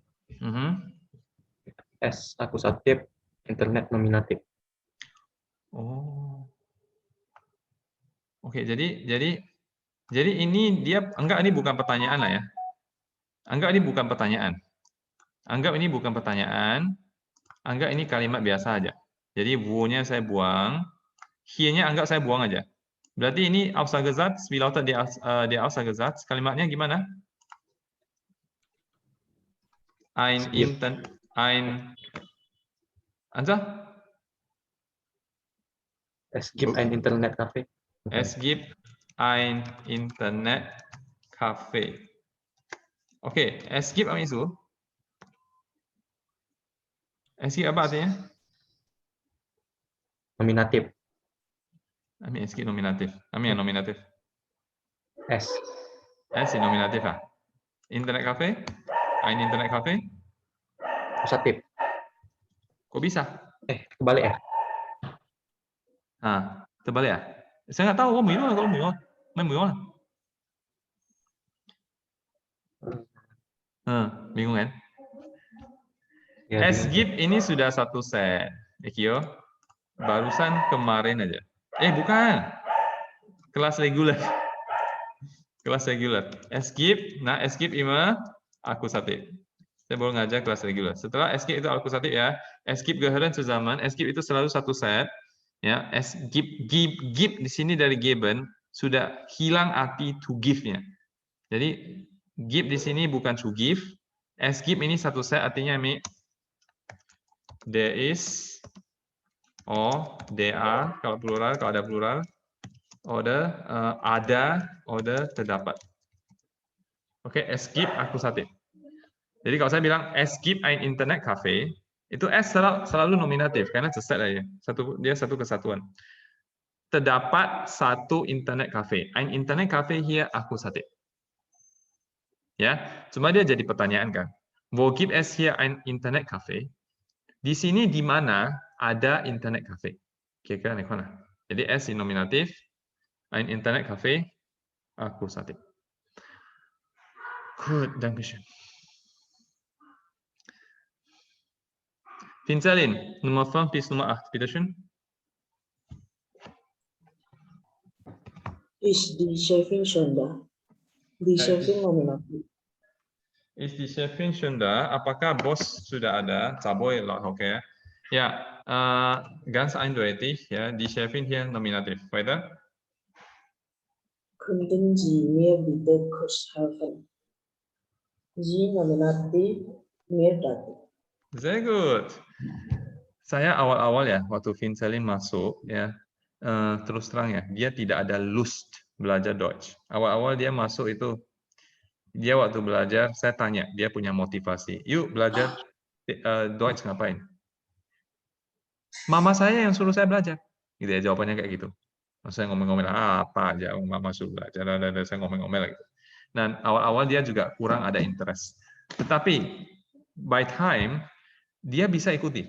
S akusatif, internet nominatif. Oh. Oke, jadi ini dia enggak, ini bukan pertanyaan lah ya. Anggap ini bukan pertanyaan. Anggap ini kalimat biasa aja. Jadi wo-nya saya buang, hier-nya anggap saya buang aja. Berarti ini Aussagesatz, wie lautet der Aussagesatz? Kalimatnya gimana? Es gibt ein Internetcafé. Es gibt ein Internetcafé. Oke, es gibt apa itu? Es gibt apa artinya? Nominatif. Es gibt nominatif. Yang nominatif. S. S nominatif ah. Internet cafe? Ein Internet cafe? Akusatif. Kok bisa? Kebalik ya? Terbalik ya? Saya nggak tahu. Kalau bingung kan? Ya, Es gibt ini sudah satu set. Ekio. Barusan kemarin aja. Bukan. Kelas reguler. Es gibt immer akusatif. Saya baru ngajar kelas reguler. Setelah es gibt itu akusatif ya. Es gibt gehören zusammen. Es gibt itu selalu satu set. Ya, es gibt di sini dari geben sudah hilang arti to give-nya. Jadi give di sini bukan to give. Es gibt ini satu set artinya there is, there are kalau plural, kalau ada plural, oder ada, oder terdapat. Oke, es gibt akusatif. Jadi kalau saya bilang es gibt ein Internet Cafe, itu S selalu nominatif karena seset aja. Dia satu kesatuan. Terdapat satu internet cafe. Ein Internet Cafe hier akusatif. Ya, cuma dia jadi pertanyaan kan. Wo gibt es hier ein Internetcafé? Di sini di mana ada internet cafe? Kira-kira di mana? Jadi es in nominatif, ein Internetcafé, Akkusativ. Gut, danke schön. Finzalin, Nummer 5 bis Nummer 8, bitte schön. Ist die Chefin schon da? Die Chefin nominativ. Ist die Chefin schon da? Apakah Bos sudah ada? Caboy lah, okay. Ja, ganz eindeutig, ja, die Chefin hier nominativ. Weiter. Könnten Sie mir bitte kurz helfen? Sie nominativ, mir Dativ. Sehr gut. Saya awal-awal ya, waktu Vincelin masuk, ya, terus terang ya, dia tidak ada Lust belajar Deutsch. Awal-awal dia masuk itu, dia waktu belajar, saya tanya, dia punya motivasi. Yuk belajar Deutsch ngapain? Mama saya yang suruh saya belajar. Gitu ya, jawabannya kayak gitu. Saya ngomel-ngomel, apa aja, mama suruh belajar, saya ngomel-ngomel gitu. Dan awal-awal dia juga kurang ada interest. Tetapi, by time, dia bisa ikuti.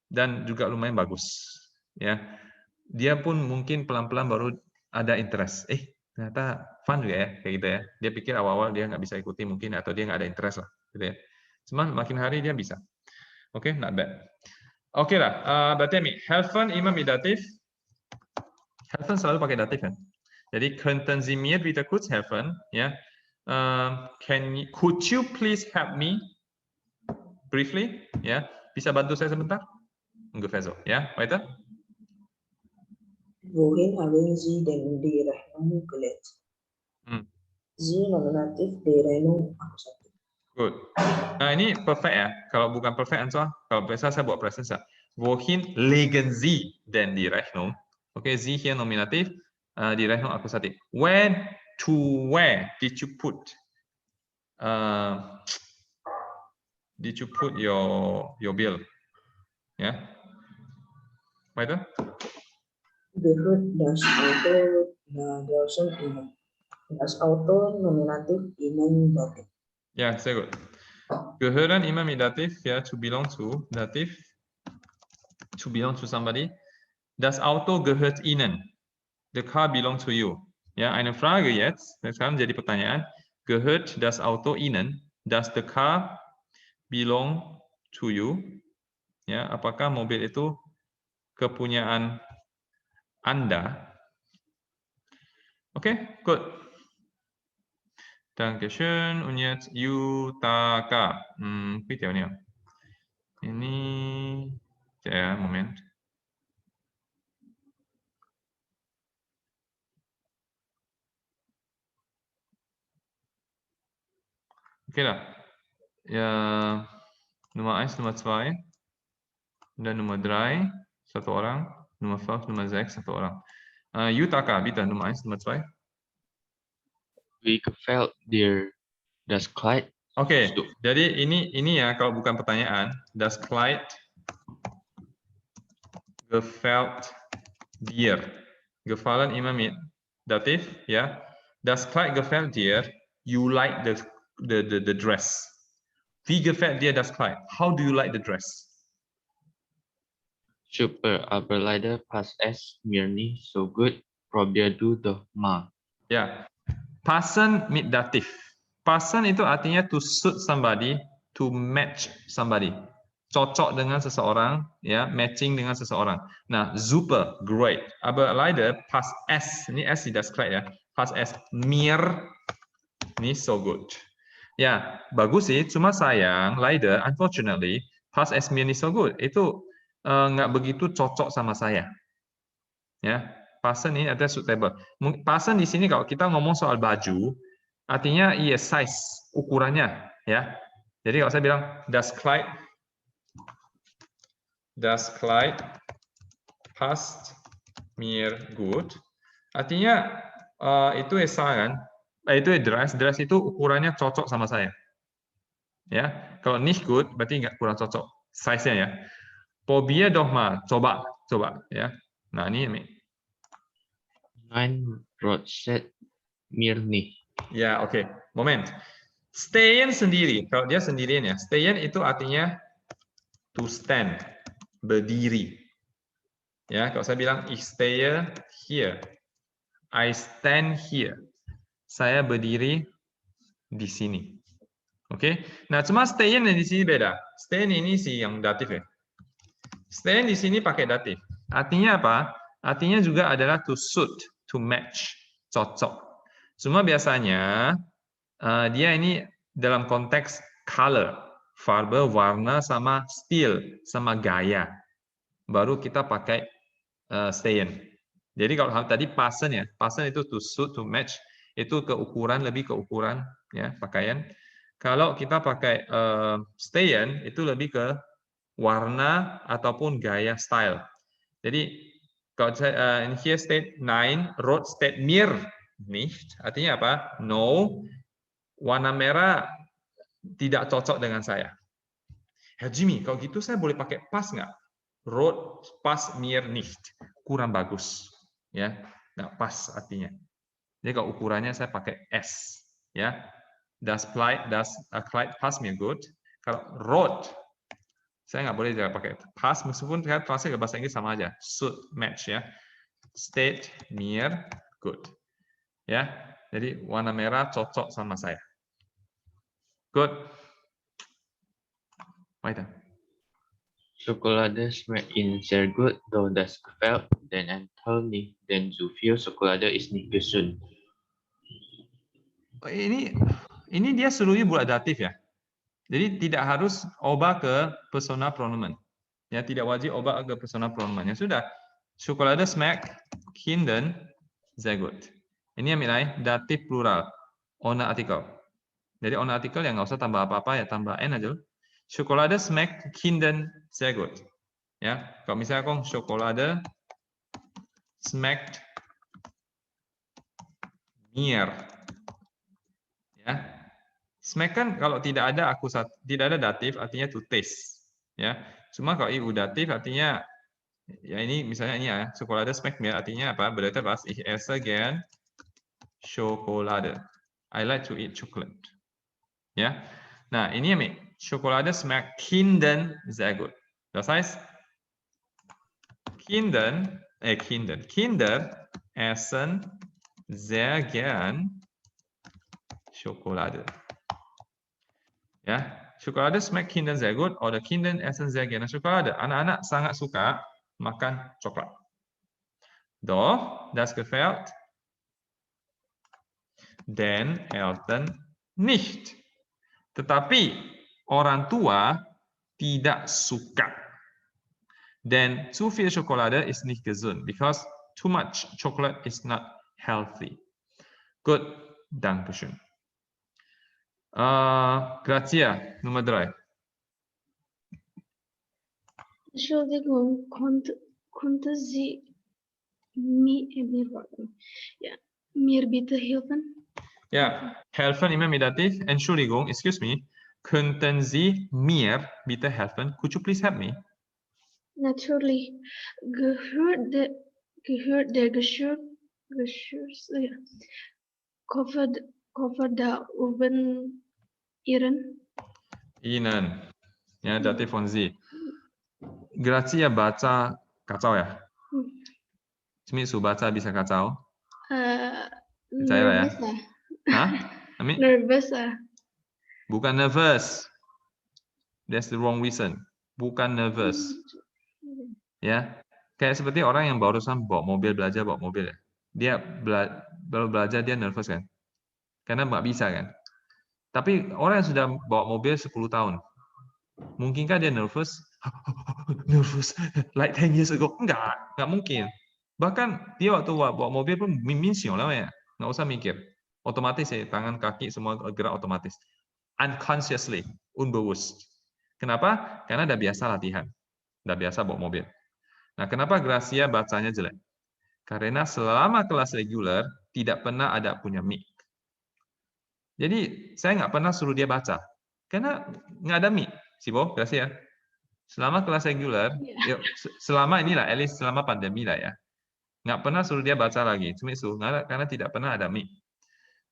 Dan juga lumayan bagus. Ya, dia pun mungkin pelan-pelan baru ada interest. Ternyata fun juga ya, kayak gitu ya. Dia pikir awal-awal dia nggak bisa ikuti mungkin, atau dia nggak ada interest lah. Gitu ya. Cuman makin hari dia bisa. Oke, not bad. Oke lah, berarti Ami, helfen immer mit dativ. Helfen selalu pakai datif kan. Jadi könnten Sie mir bitte kurz helfen? Ya, could you please help me briefly? Ya, bisa bantu saya sebentar? Ungefähr so. Ja, weiter. Wohin haben Sie denn die Rechnung gelegt? Sie nominativ, die Rechnung Akkusativ. Good. Nah, ini perfect ya. Kalau bukan perfect answer, kalau biasa saya buat present. Wohin legen Sie denn die Rechnung? Oke, Sie hier nominativ, die Rechnung Akkusativ. When to where did you put? Did you put your bill? Ya. Weiter. Gehört das Auto draußen Ihnen? Das Auto nominativ Ihnen Dativ. Ja, sehr gut. Gehören immer mit Dativ, ja, to belong to, Dativ, to belong to somebody. Das Auto gehört Ihnen. The car belongs to you. Ya, eine Frage jetzt, sekarang jadi pertanyaan, gehört das Auto Ihnen? Does the car belong to you? Ya, apakah mobil itu kepunyaan Anda? Oke, good. Dankeschön. Und jetzt Yutaka. Videonya. Ini, ya, moment. Oke lah. Ya, Nummer 1, Nummer 2. Dan Nummer 3, satu orang. Nummer 5, Nummer 6, satu orang. Yutaka, bitte, Nummer 1, Nummer 2. Wie gefällt dir das Kleid? Oke, jadi ini ya kalau bukan pertanyaan, das Kleid gefällt dir. Gefallen immer mit Dativ, ya. Das Kleid gefällt dir. You like the dress. Wie gefällt dir das Kleid? How do you like the dress? Super, aber leider passt es mir nicht so gut. Probier du doch mal. Ya, passen mit Dativ. Passen itu artinya to suit somebody, to match somebody. Cocok dengan seseorang, ya, matching dengan seseorang. Nah, super, great. Aber leider passt es, ini es di das Kleid ya, passt es mir nicht so gut. Ya, bagus sih, cuma sayang, leider, unfortunately, passt es mir nicht so gut. Itu nggak begitu cocok sama saya. Ya, passen ini ada suitable. Passen di sini kalau kita ngomong soal baju, artinya iya size, ukurannya, ya. Jadi kalau saya bilang das Kleid passt mir gut, artinya itu kan, itu dress itu ukurannya cocok sama saya. Ya, kalau nicht gut berarti nggak kurang cocok size-nya ya. Probier doch mal, coba, ya. Nah ini. Nein, Brot mir nicht. Ja, okay. Moment. Stayen sendiri, kalau dia sendirian ya. Stayen itu artinya to stand, berdiri. Ya, kalau saya bilang ich stehe here, I stand here. Saya berdiri di sini. Oke. Nah, cuma stayen di sini beda. Stayen ini sih yang datif ya. Stayen di sini pakai datif. Artinya apa? Artinya juga adalah to suit, to match, cocok. Cuma biasanya dia ini dalam konteks color, farbe, warna, sama style, sama gaya. Baru kita pakai stayen. Jadi kalau tadi pasen ya, pasen itu to suit, to match, itu keukuran, lebih keukuran ya pakaian. Kalau kita pakai stayen itu lebih ke warna ataupun gaya style. Jadi kalau saya in here state 9, rot state mir nicht, artinya apa? No, warna merah tidak cocok dengan saya. Herr Jimmy, kalau gitu saya boleh pakai pas nggak? Rot pas mir nicht, kurang bagus, ya, nggak pas artinya. Jadi kalau ukurannya saya pakai S, ya. Das Kleid passt mir gut. Kalau rot, saya nggak boleh juga pakai pas, meskipun translate ke bahasa Inggris sama aja, suit match ya. Steht mir gut, ya. Jadi warna merah cocok sama saya. Good. Weiter. Schokolade schmeckt Ihnen sehr gut, doch das gefällt den Enkel nicht, denn zu viel Schokolade ist nicht gesund. Ini dia seluruhnya bulat datif ya. Jadi tidak harus ubah ke personal pronomen. Ya, tidak wajib ubah ke personal pronomen. Ya sudah. Schokolade schmeckt Kindern sehr gut. Ini yang nilai datif plural, ohne artikel. Jadi ohne artikel yang nggak usah tambah apa-apa ya, tambah n aja. Schokolade schmeckt Kindern sehr gut. Ya, kalau misalnya kong Schokolade schmeckt mir. Ya, smack kan kalau tidak ada tidak ada datif artinya to taste, ya. Cuma kalau iu datif artinya ya ini misalnya ini ya, Schokolade schmeckt mir artinya apa? Berarti pas ich esse gern Schokolade. I like to eat chocolate. Ya. Nah, ini ya, Schokolade schmeckt Kindern sehr gut. Das heißt Kinder essen sehr gern Schokolade. Ya, Schokolade schmeckt Kindern sehr gut oder Kinder essen sehr gerne Schokolade. Anak-anak sangat suka makan coklat. Doch, das gefällt den Eltern nicht. Tetapi orang tua tidak suka. Denn zu viel Schokolade ist nicht gesund because too much chocolate is not healthy. Good, Dankeschön. Grazie, Nummer 3. Entschuldigung, konnte Sie mir bitte helfen? Ja, helfen immer mit Dativ. Entschuldigung, excuse me. Könnten Sie mir bitte helfen? Could you please help me? Natürlich. Gehört der Koffer da oben Ihnen. Ya, Dativ von Sie. Grazie baca kacau ya? Semisu baca bisa kacau? Percaya lah ya? Hah? Nervous. Bukan nervous. That's the wrong reason. Bukan nervous. Ya, kayak seperti orang yang barusan bawa mobil belajar bawa mobil ya. Dia baru belajar dia nervous kan? Karena nggak bisa kan? Tapi orang yang sudah bawa mobil 10 tahun, mungkinkah dia nervous? Nervous like 10 years ago? Enggak mungkin. Bahkan dia waktu bawa mobil pun minsiong lah ya, nggak usah mikir. Otomatis ya, tangan kaki semua gerak otomatis. Unconsciously, unbewusst. Kenapa? Karena udah biasa latihan, udah biasa bawa mobil. Nah, kenapa Gracia bacanya jelek? Karena selama kelas reguler tidak pernah ada punya mic. Jadi saya nggak pernah suruh dia baca, karena nggak ada mic. Sibo, Gracia. Selama kelas reguler, ya, selama inilah, at least selama pandemi lah ya, nggak pernah suruh dia baca lagi. Cuma karena tidak pernah ada mic.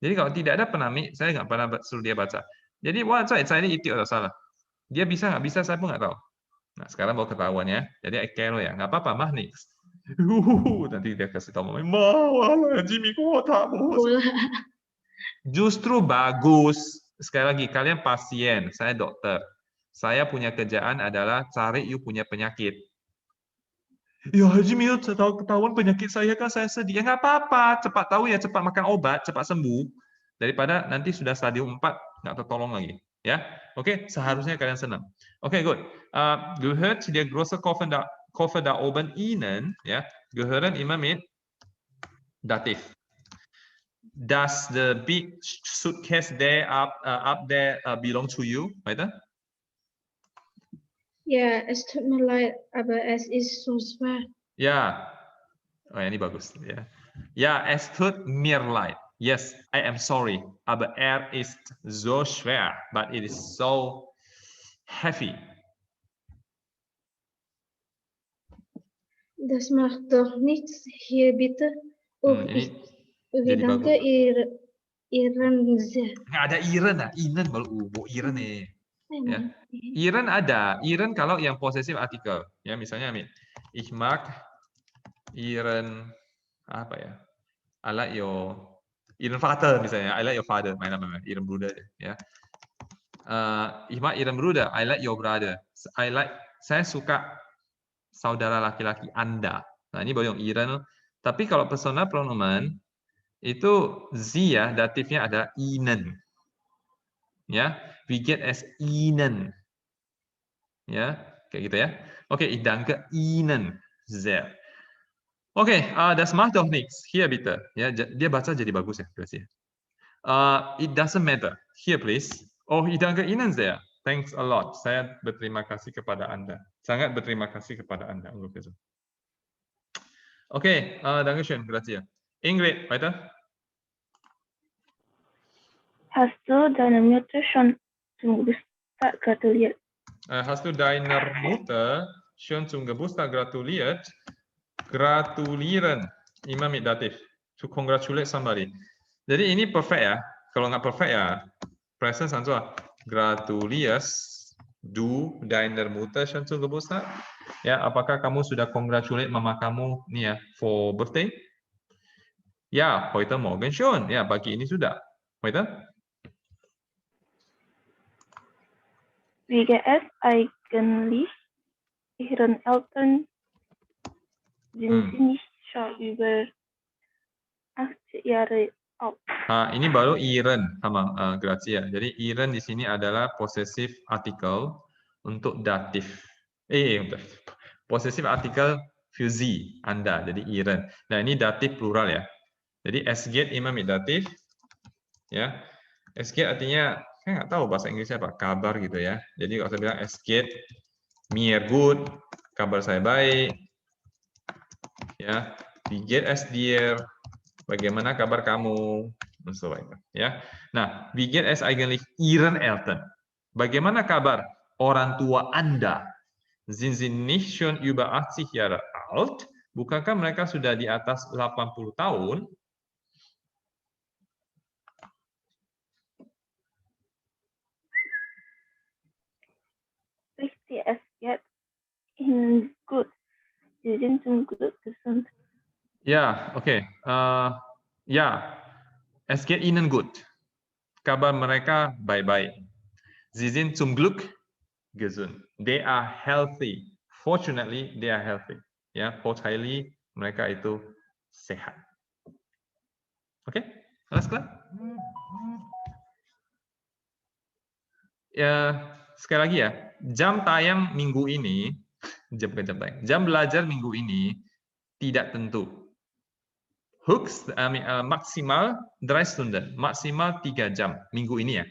Jadi kalau tidak ada penamik, saya nggak pernah suruh dia baca. Jadi saya ini itu atau salah. Dia bisa nggak bisa, saya pun nggak tahu. Nah, sekarang baru ketahuan ya. Jadi Kero ya, nggak apa-apa, mah nih. Nanti dia kasih tahu mama, Jimmy kota bos. Justru bagus. Sekali lagi, kalian pasien, saya dokter. Saya punya kerjaan adalah cari you punya penyakit. Ya Jimmy, ketahuan penyakit saya kan saya sedih. Ya nggak apa-apa, cepat tahu ya, cepat makan obat, cepat sembuh. Daripada nanti sudah stadium 4, nggak tertolong lagi. Ya, oke, seharusnya kalian senang. Oke, good. Gehört der große Koffer da oben Ihnen, ya, gehören immer mit Dativ. Does the big suitcase there up there belong to you, weiter? Ja, es tut mir leid, aber es ist so schwer. Ya, oh ini bagus ya. Ya, es tut mir leid. Yes, I am sorry, aber ist so schwer, but it is so heavy. Das macht doch nichts. Hier bitte. Ini Ich danke Iren sehr. Nggak ada Iren, Inen baru Iren nih. Ya. Iren ada. Iren kalau yang possessive artikel. Ya, misalnya ich mag Iren apa ya? I like your Iren Vater misalnya. I like your father. Main nama Iren Bruder ya. Ich mag Iren Bruder. I like your brother. Saya suka saudara laki-laki Anda. Nah, ini baru yang Iren. Tapi kalau personal pronoun itu sie ya, datifnya adalah Ihnen. Ya, we get as Ihnen. Ya, kayak gitu ya. Oke, ich danke Ihnen sehr. Oke, das macht doch nichts. Hier bitte. Ya, dia baca jadi bagus ya, berarti. It doesn't matter. Here please. Oh, ich danke Ihnen sehr. Thanks a lot. Saya berterima kasih kepada Anda. Sangat berterima kasih kepada Anda. Oke, danke schön, grazie. Ingrid, weiter. Hast du deine Mutter schon zum Geburtstag gratuliert? Hast du deiner Mutter schon zum Geburtstag gratuliert? Gratulieren, immer mit Dativ. To congratulate somebody. Jadi ini perfect ya. Kalau nggak perfect ya, present sanjua. Gratuliers, du deiner Mutter schon zum Geburtstag? Ya, apakah kamu sudah congratulate mama kamu nih ya for birthday? Ya, heute Morgen schon. Ya, pagi ini sudah. Heute? Wie geht es eigentlich Ihren Eltern? Sind sie nicht schon über 80 Jahre alt? Ini baru Iren sama Grazia. Jadi Iren di sini adalah possessive article untuk datif. Possessive article für Sie, Anda. Jadi Iren. Nah, ini datif plural ya. Jadi es geht immer mit datif. Ya. Es geht artinya saya nggak tahu bahasa Inggrisnya apa, kabar gitu ya. Jadi kalau saya bilang es geht mir gut, kabar saya baik. Ya, wie geht es dir? Bagaimana kabar kamu? Und so weiter. Ya. Nah, wie geht es eigentlich Ihren Eltern? Bagaimana kabar orang tua Anda? Sind sie nicht schon über 80 Jahre alt? Bukankah mereka sudah di atas 80 tahun? Richtig, es geht Ihnen gut. Sie sind zum Glück gesund. Ja, okay. Ja, es geht Ihnen gut. Kabar mereka baik-baik. Sie sind zum Glück gesund. They are healthy. Fortunately, they are healthy. Ya, fortunately mereka itu sehat. Oke, jelas klar? Ya, sekali lagi ya, jam tayang minggu ini, jam belajar minggu ini tidak tentu. Maksimal 3 Stunden, maksimal 3 jam minggu ini ya.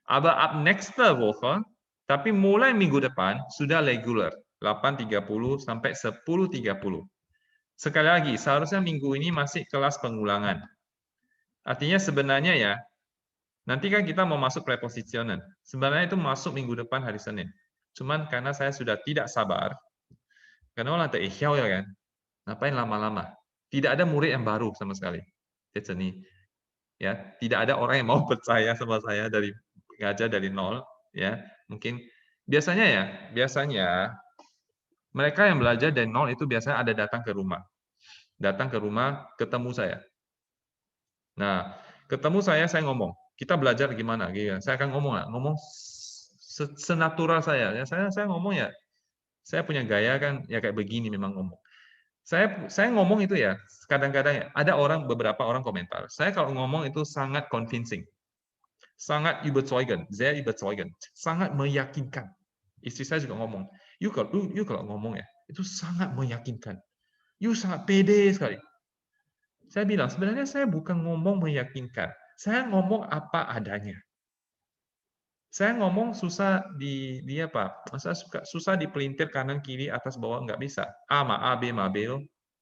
Aber ab nächste Woche, tapi mulai minggu depan sudah regular, 8.30 sampai 10.30. Sekali lagi, seharusnya minggu ini masih kelas pengulangan. Artinya sebenarnya ya, nanti kan kita mau masuk prepositionen. Sebenarnya itu masuk minggu depan hari Senin. Cuman karena saya sudah tidak sabar, karena orang terihyau ya kan, ngapain lama-lama? Tidak ada murid yang baru sama sekali. Ya, tidak ada orang yang mau percaya sama saya dari ngajar dari nol. Ya, mungkin biasanya mereka yang belajar dari nol itu biasanya ada datang ke rumah, ketemu saya. Nah, ketemu saya ngomong, kita belajar gimana? Gitu. Saya akan ngomong senatural saya. Ya, saya ngomong ya, saya punya gaya kan, ya kayak begini memang ngomong. Saya ngomong itu ya, kadang-kadang ada beberapa orang komentar. Saya kalau ngomong itu sangat convincing, sangat überzeugend, sehr überzeugend, sangat meyakinkan. Istri saya juga ngomong, you kalau ngomong ya, itu sangat meyakinkan. You sangat pede sekali. Saya bilang, sebenarnya saya bukan ngomong meyakinkan. Saya ngomong apa adanya. Saya ngomong susah susah dipelintir kanan kiri atas bawah, nggak bisa. A ma A, B ma B,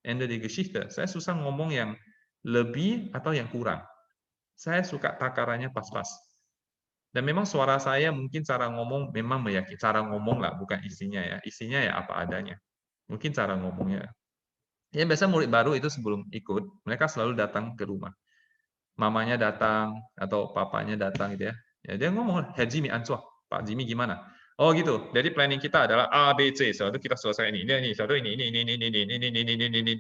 Ende die Geschichte. Saya susah ngomong yang lebih atau yang kurang. Saya suka takarannya pas-pas. Dan memang suara saya mungkin cara ngomong memang meyakinkan. Cara ngomong lah, bukan isinya ya. Isinya ya apa adanya. Mungkin cara ngomongnya. Ya biasa murid baru itu sebelum ikut, mereka selalu datang ke rumah. Mamanya datang atau papanya datang gitu ya. Ya dia ngomong, Herr Jimmy Answah, Pak Jimmy gimana? Oh gitu. Jadi planning kita adalah A, B, C. Setelah itu kita selesai ini. Ini.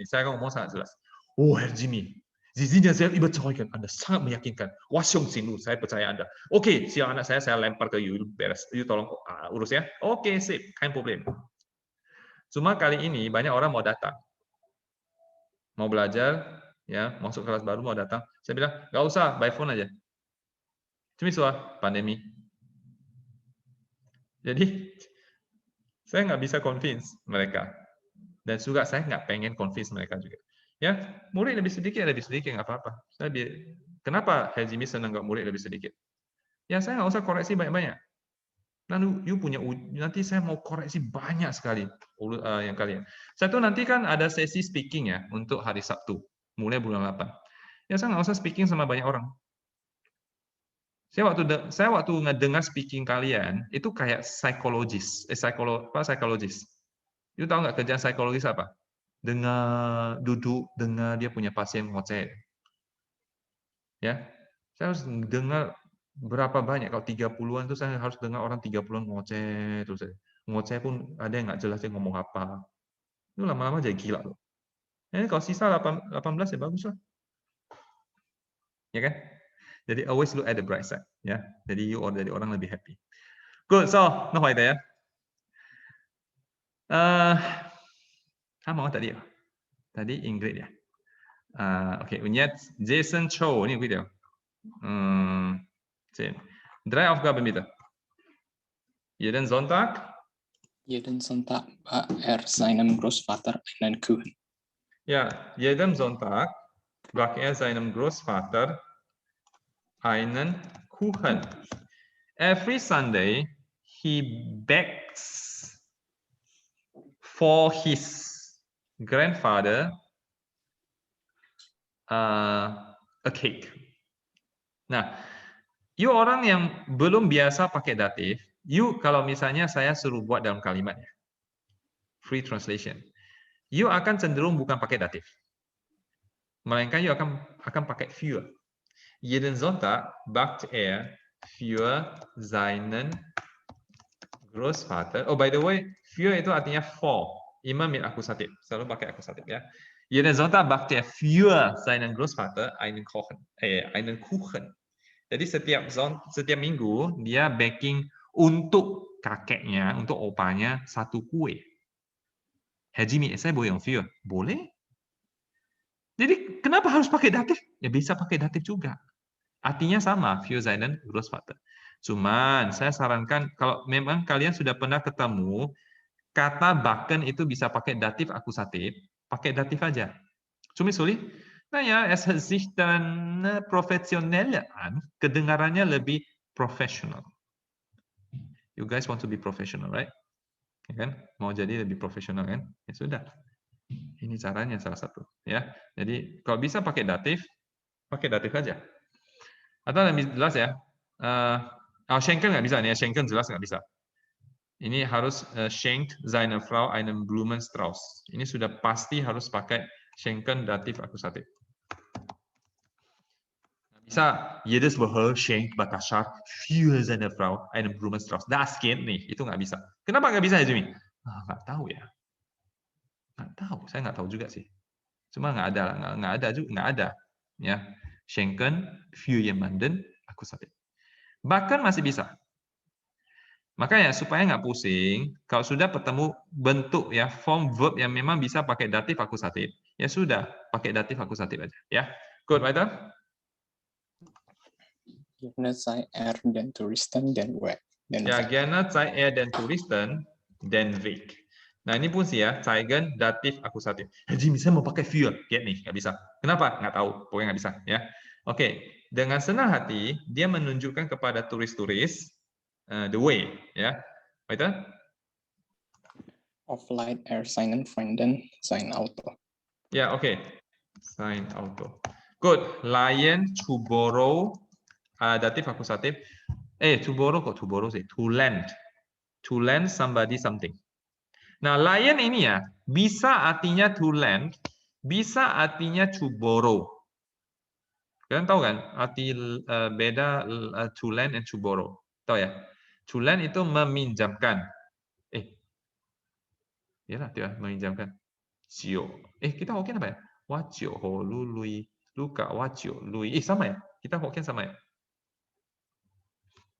Saya ngomong sangat jelas. Oh Herr Jimmy, Sie sind ja sehr überzeugend. Anda sangat meyakinkan. Wasyong Sinu, saya percaya Anda. Oke, siang anak saya lempar ke you, beres. You tolong urus ya. Oke, sip, kein problem. Cuma kali ini banyak orang mau datang. Mau belajar, ya masuk kelas baru mau datang. Saya bilang, nggak usah, by phone aja. Cuma soal pandemi. Jadi, saya nggak bisa convince mereka. Dan juga saya nggak pengen convince mereka juga. Ya, murid lebih sedikit nggak apa-apa. Kenapa Herr Jimmy senang nggak murid lebih sedikit? Ya, saya nggak usah koreksi banyak-banyak. Nanti saya mau koreksi banyak sekali yang kalian. Saya tuh nanti kan ada sesi speaking ya untuk hari Sabtu, mulai bulan 8. Ya saya nggak usah speaking sama banyak orang. Saya waktu ngedengar speaking kalian itu kayak psikologis. You tahu nggak kerjaan psikologis apa? Duduk dengar dia punya pasien ngoceh. Ya, saya harus dengar berapa banyak, kalau 30-an itu saya harus dengar orang 30-an ngoceh terus. Ngoceh pun ada yang nggak jelas dia ngomong apa. Itu lama-lama jadi gila loh. Ini kalau sisa 18 ya bagus lah. Ya kan? Jadi always look at the bright side. Ya, jadi jadi orang lebih happy. Good, so, no idea ya. Mau tadi ya? Tadi Ingrid ya. Oke, Unyet Jason Cho ini video. 10. 3 Aufgaben bitte. Jeden Sonntag. Jeden Sonntag backt seinem Großvater einen Kuchen. Ja, jeden Sonntag backt seinem Großvater einen Kuchen. Every Sunday he bakes for his grandfather a cake. Nah, you orang yang belum biasa pakai datif, you kalau misalnya saya suruh buat dalam kalimat ya, free translation, you akan cenderung bukan pakai datif, melainkan you akan pakai für. Jeden Sonntag backt für seinen Großvater. Oh by the way, für itu artinya for, immer mit akusatif, selalu pakai akusatif ya. Jeden Sonntag backt für seinen Großvater einen Kuchen. Jadi setiap minggu dia baking untuk kakeknya, untuk opanya satu kue. Herr Jimmy, saya boleh yang für? Boleh. Jadi kenapa harus pakai datif? Ya bisa pakai datif juga. Artinya sama, für seinen Großvater. Cuman saya sarankan kalau memang kalian sudah pernah ketemu kata backen itu bisa pakai datif akusatif, pakai datif aja. Cuma sulit. Naja, es hört sich dann professioneller an. Kedengarannya lebih profesional. You guys want to be professional, right? Ya kan? Mau jadi lebih profesional kan? Ya sudah. Ini caranya salah satu. Ya. Jadi kalau bisa pakai datif aja. Atau lebih jelas ya. Schenken nggak bisa nih. Schenken jelas nggak bisa. Ini harus schenkt seiner Frau einen Blumenstrauß. Ini sudah pasti harus pakai Schenken datif akusatif. Bisa jedes Woche schenkt Batasha für seine Frau einen Blumenstrauß. Das geht nicht. Itu nggak bisa. Kenapa nggak bisa ya, Jimmy? Nggak tahu ya. Nggak tahu. Saya nggak tahu juga sih. Cuma nggak ada juga, nggak ada. Ya, schenken für jemanden akusatif. Bahkan masih bisa. Makanya supaya nggak pusing, kalau sudah bertemu bentuk ya form verb yang memang bisa pakai datif akusatif, ya sudah pakai datif akusatif aja. Ya, good, weiter. Gerne sei den Touristen den Weg. Ya, gerne sei den Touristen den Weg. Nah, ini pun sih ya, zeigen datif akusatif. Jadi misalnya mau pakai für, get nih, nggak bisa. Kenapa? Nggak tahu, pokoknya nggak bisa. Ya, oke. Dengan senang hati, dia menunjukkan kepada turis-turis the way. Ya, weiter. Auf Light seinen Freunden sein Auto. Ya, oke. Sein Auto. Good. Lion to borrow datif akusatif. To borrow kok to borrow sih? To lend. To lend somebody something. Nah, lion ini ya, bisa artinya to lend, bisa artinya to borrow. Kalian tahu kan arti beda to lend and to borrow? Tahu ya? To lend itu meminjamkan. Iyalah, dia meminjamkan. Cio. Kita Hokkien apa ya? Wacio ho lu lui, luka wacio lui. Sama ya? Kita Hokkien sama ya?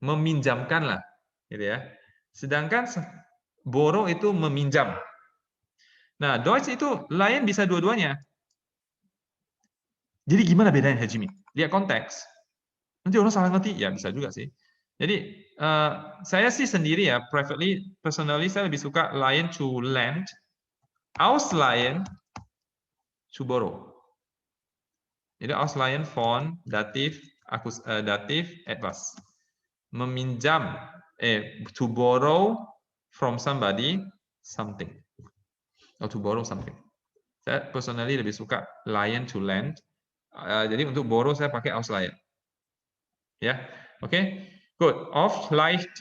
Meminjamkan lah, gitu ya. Sedangkan borrow itu meminjam. Nah, Deutsch itu lain bisa dua-duanya. Jadi gimana bedanya, Hajimi? Lihat konteks. Nanti orang salah ngerti, ya bisa juga sih. Jadi saya sih sendiri ya, personally saya lebih suka lion to lend, ausleihen to borrow. Jadi ausleihen von datif, datif etwas. Meminjam, to borrow from somebody something. Or to borrow something. Saya personally lebih suka lion to lend. Jadi untuk borrow saya pakai ausleihen. Ya, oke. Good. Oft leiht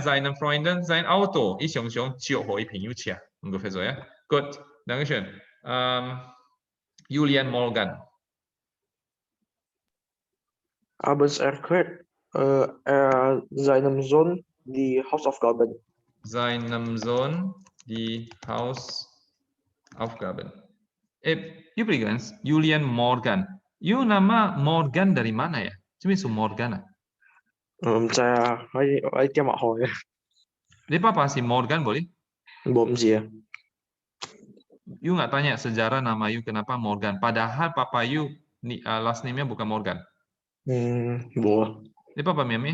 seinen Freunden sein Auto. Ich熊熊借我一朋友车. Ungefähr so ya. Good. Dankeschön. Julian Morgan. Abends erklärt seinem Sohn die Hausaufgaben. Seinem Sohn die Hausaufgaben. Übrigens, Julian Morgan. You nama Morgan dari mana ya? Cuma Morgan. Saya tiap mak ho ya. Dia apa si Morgan boleh? Bom sih ya. You nggak tanya sejarah nama you kenapa Morgan. Padahal papa you last name-nya bukan Morgan. Boleh. Dia apa Miami?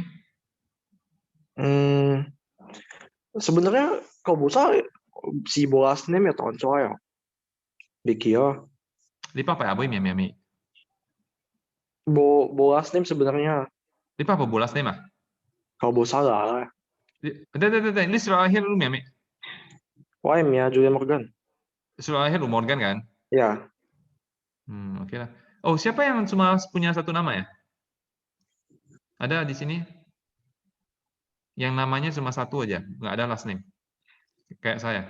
Sebenarnya kalau bosa si last name ya tahun coy ya. Bikia. Dia apa ya boy Miami? Last name sebenarnya. Dia apa last name ah? Kalau bosa lah. Ini surat akhir lu Miami. YM ya Julian Morgan. Surat akhir lu Morgan kan? Ya. Oke lah. Oh, siapa yang cuma punya satu nama ya? Ada di sini? Yang namanya cuma satu aja, nggak ada last name. Kayak saya.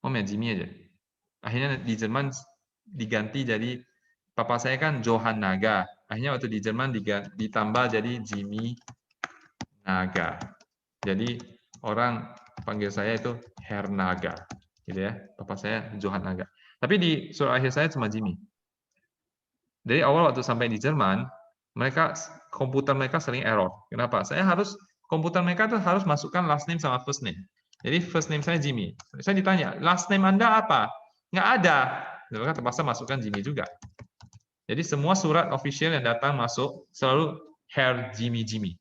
Ya Jimmy aja. Akhirnya di Jerman diganti jadi, papa saya kan Johan Naga. Akhirnya waktu di Jerman ditambah jadi Jimmy Naga. Jadi orang panggil saya itu Herr Naga. Gitu ya. Papa saya Johan Naga. Tapi di surat akhir saya cuma Jimmy. Dari awal waktu sampai di Jerman, komputer mereka sering error. Kenapa? Komputer mereka tuh harus masukkan last name sama first name. Jadi first name saya Jimmy. Saya ditanya, last name Anda apa? Nggak ada. Mereka terpaksa masukkan Jimmy juga. Jadi semua surat official yang datang masuk selalu Herr Jimmy.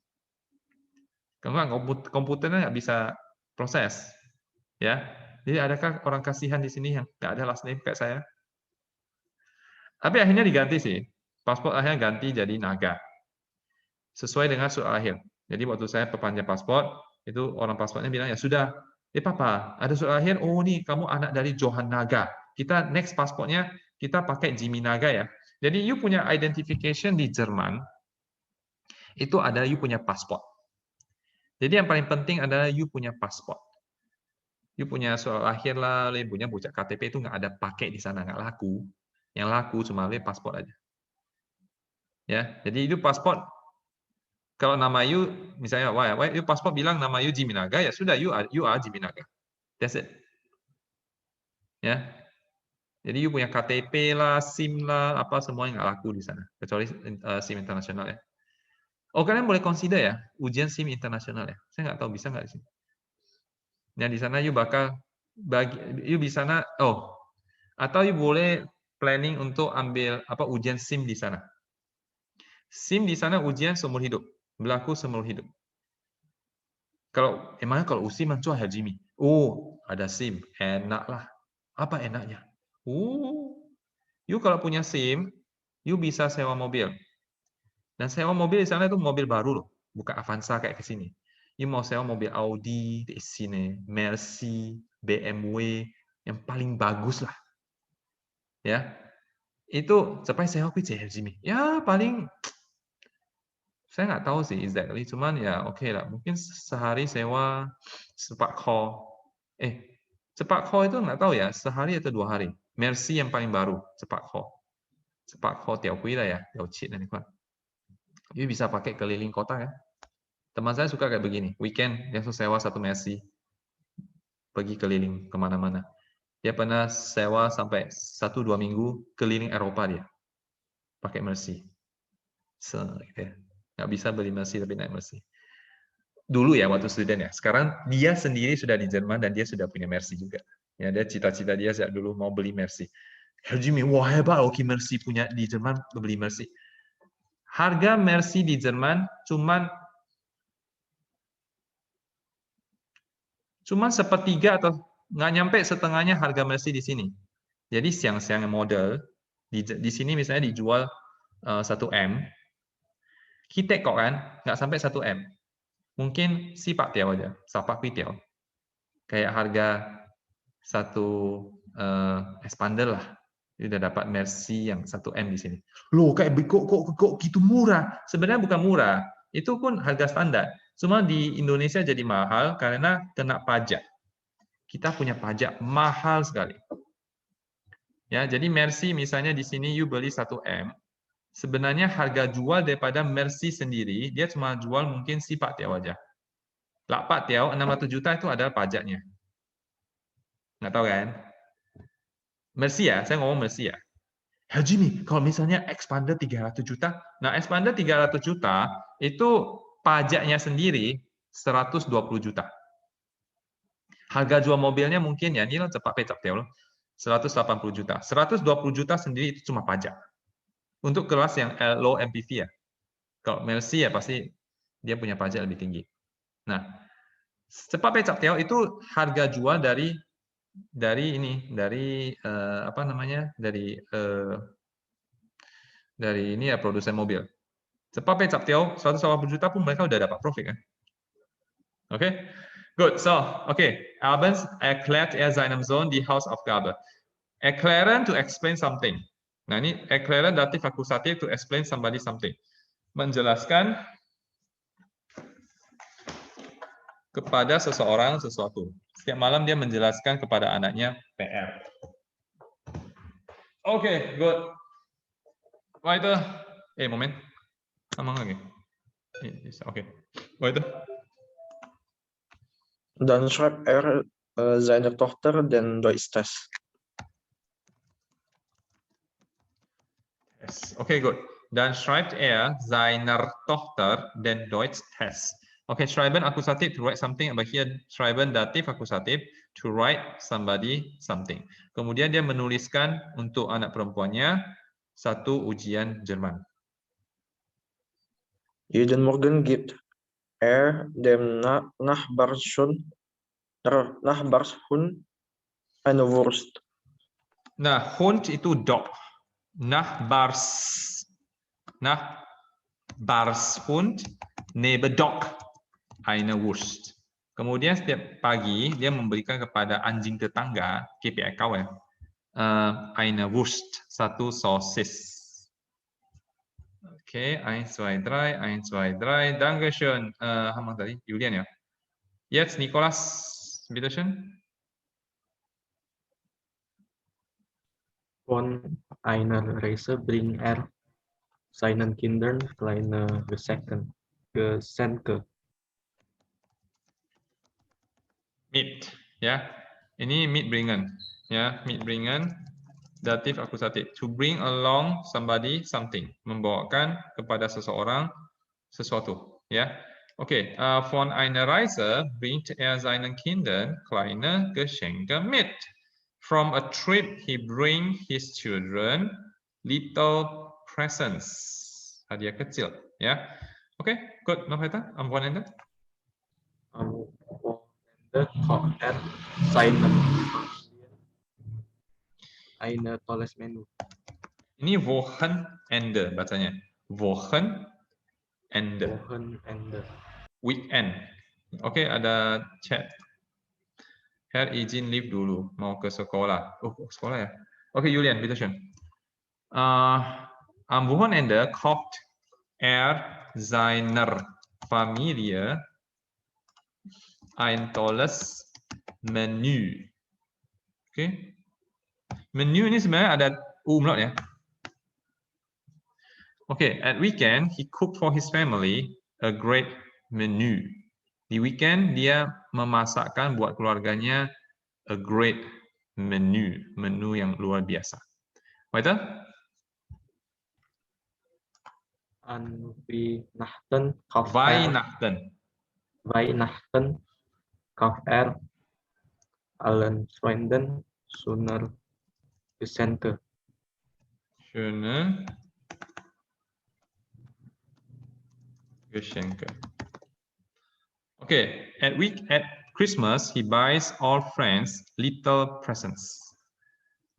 Karena komputernya nggak bisa proses. Ya. Jadi adakah orang kasihan di sini yang nggak ada last name kayak saya? Tapi akhirnya diganti sih. Paspor akhirnya ganti jadi Naga. Sesuai dengan surat akhir. Jadi waktu saya perpanjang paspor, itu orang paspornya bilang, ya sudah, papa, ada surat akhir, oh nih kamu anak dari Johan Naga. Kita next paspornya, kita pakai Jimmy Naga ya. Jadi you punya identification di Jerman, itu adalah you punya paspor. Jadi yang paling penting adalah you punya paspor. You punya surat akhir lah, punya bucak KTP itu nggak ada pakai di sana, nggak laku. Yang laku cuma paspor aja. Ya, jadi itu paspor. Kalau nama you misalnya you paspor bilang nama you Jiminaga, ya sudah you are Jiminaga. That's it. Ya. Jadi you punya KTP lah, SIM lah, apa semua yang nggak laku di sana, kecuali SIM internasional ya. Oh, kalian boleh consider ya ujian SIM internasional ya. Saya nggak tahu bisa nggak di sini. Yang di sana you bakal you di sana atau you boleh planning untuk ambil ujian SIM di sana. SIM di sana ujian seumur hidup, berlaku seumur hidup. Emangnya kalau SIM mancu Hajimi? Oh, ada SIM, enak lah. Apa enaknya? You kalau punya SIM, you bisa sewa mobil. Dan sewa mobil di sana itu mobil baru loh, bukan Avanza kayak ke sini. You mau sewa mobil Audi di sini, Mercy, BMW, yang paling bagus lah. Ya. Itu sampai sewa kuih Hajimi. Ya, paling saya nggak tahu sih exactly, cuman ya oke lah. Mungkin sehari sewa sepak call. Sepak call itu nggak tahu ya, sehari atau 2 hari. Mercy yang paling baru, sepak call. Sepak call tiap kui lah ya, tiap cheat dan ikut. Jadi bisa pakai keliling kota kan. Teman saya suka kayak begini, weekend dia sewa satu Mercy, pergi keliling kemana-mana. Dia pernah sewa sampai 1-2 minggu keliling Eropa dia, pakai Mercy. Gitu ya. Nggak bisa beli Mercy tapi naik Mercy. Dulu ya waktu student ya. Sekarang dia sendiri sudah di Jerman dan dia sudah punya Mercy juga. Ya, dia cita-cita dia sejak dulu mau beli Mercy. Hajimi, wah hebat Oki Mercy punya di Jerman beli Mercy. Harga Mercy di Jerman cuman sepertiga atau nggak nyampe setengahnya harga Mercy di sini. Jadi siang-siang model di sini misalnya dijual 1 M. Kita kok kan nggak sampai 1 M. Mungkin si Pak Tiao aja, Sapak Tiao. Kayak harga satu expander lah. Dia udah dapat Mercy yang 1 M di sini. Loh, kayak kok gitu murah? Sebenarnya bukan murah. Itu pun harga standar. Cuma di Indonesia jadi mahal karena kena pajak. Kita punya pajak mahal sekali. Ya, jadi Mercy misalnya di sini you beli 1 M, sebenarnya harga jual daripada Mercy sendiri, dia cuma jual mungkin si Pak Tiao aja. Pak Tiao 600 juta itu adalah pajaknya. Nggak tahu kan? Mercy ya, saya ngomong Mercy ya. Hajimi, kalau misalnya expander 300 juta, nah expander 300 juta itu pajaknya sendiri 120 juta. Harga jual mobilnya mungkin ya, ini lo cepat pecap Tiao, 180 juta. 120 juta sendiri itu cuma pajak. Untuk kelas yang low MPV ya. Kalau Mercy ya pasti dia punya pajak lebih tinggi. Nah, cepat pecap Tiao itu harga jual dari apa namanya? Dari ini ya produsen mobil. Cepat pecap Tiao 180 juta pun mereka udah dapat profit kan. Oke. Good. So, Albans erklärt seinem Sohn die Hausaufgabe. Erklären to explain something. Nah, ini erklären datif akusatif to explain somebody something. Menjelaskan kepada seseorang sesuatu. Setiap malam dia menjelaskan kepada anaknya PR. Oke, good. Weiter. Moment. Amang lagi. Oke. Weiter. Dann schreibt seine Tochter den Deutsch-Test. Yes. Okay, good. Dann schreibt seiner Tochter den Deutsch-Test. Okay, schreiben akusatif to write something, aber here schreiben datif akusatif to write somebody something. Kemudian dia menuliskan untuk anak perempuannya satu ujian Jerman. Jeden Morgen gibt dem Nachbarshund eine Wurst. Nah, Hund itu dog. Nachbarshund neben dog eine Wurst. Kemudian setiap pagi dia memberikan kepada anjing tetangga KPI kawan eine Wurst, satu sosis. Okay, 1, 2, 3, 1, 2, 3. Dankeschön. Hamang tadi, Julian ya. Jetzt Nikolas, bitteschön. Von einer Reise bringt seinen Kindern kleine Geschenke. Mit, ya. Ini mitbringen, ya. Mitbringen, datif akusatif. To bring along somebody something, membawakan kepada seseorang sesuatu, ya. Okay, von einer Reise bringt seinen Kindern kleine Geschenke mit. From a trip, he bring his children little presents. Hadiah kecil, ya. Okay, good. Noch weiter? Am Wochenende? Am Wochenende kauft seinen eine tolles Menü. Ini Wochenende bacanya. Wochenende. Wochenende. Weekend. Oke, ada chat. Herr izin live dulu, mau ke sekolah. Oh, sekolah ya. Oke, Julian, bitte schön. Am Wochenende kocht seiner Familie ein tolles Menü. Oke. Menu ini sebenarnya ada umlaut ya. Oke, at weekend he cooked for his family a great menu. Di weekend dia memasakkan buat keluarganya a great menu, menu yang luar biasa. Weiter? An Weihnachten kauft Weihnachten kauft allen Freunden schöne Geschenke. Schöne Geschenke. Okay, at Christmas he buys all friends little presents.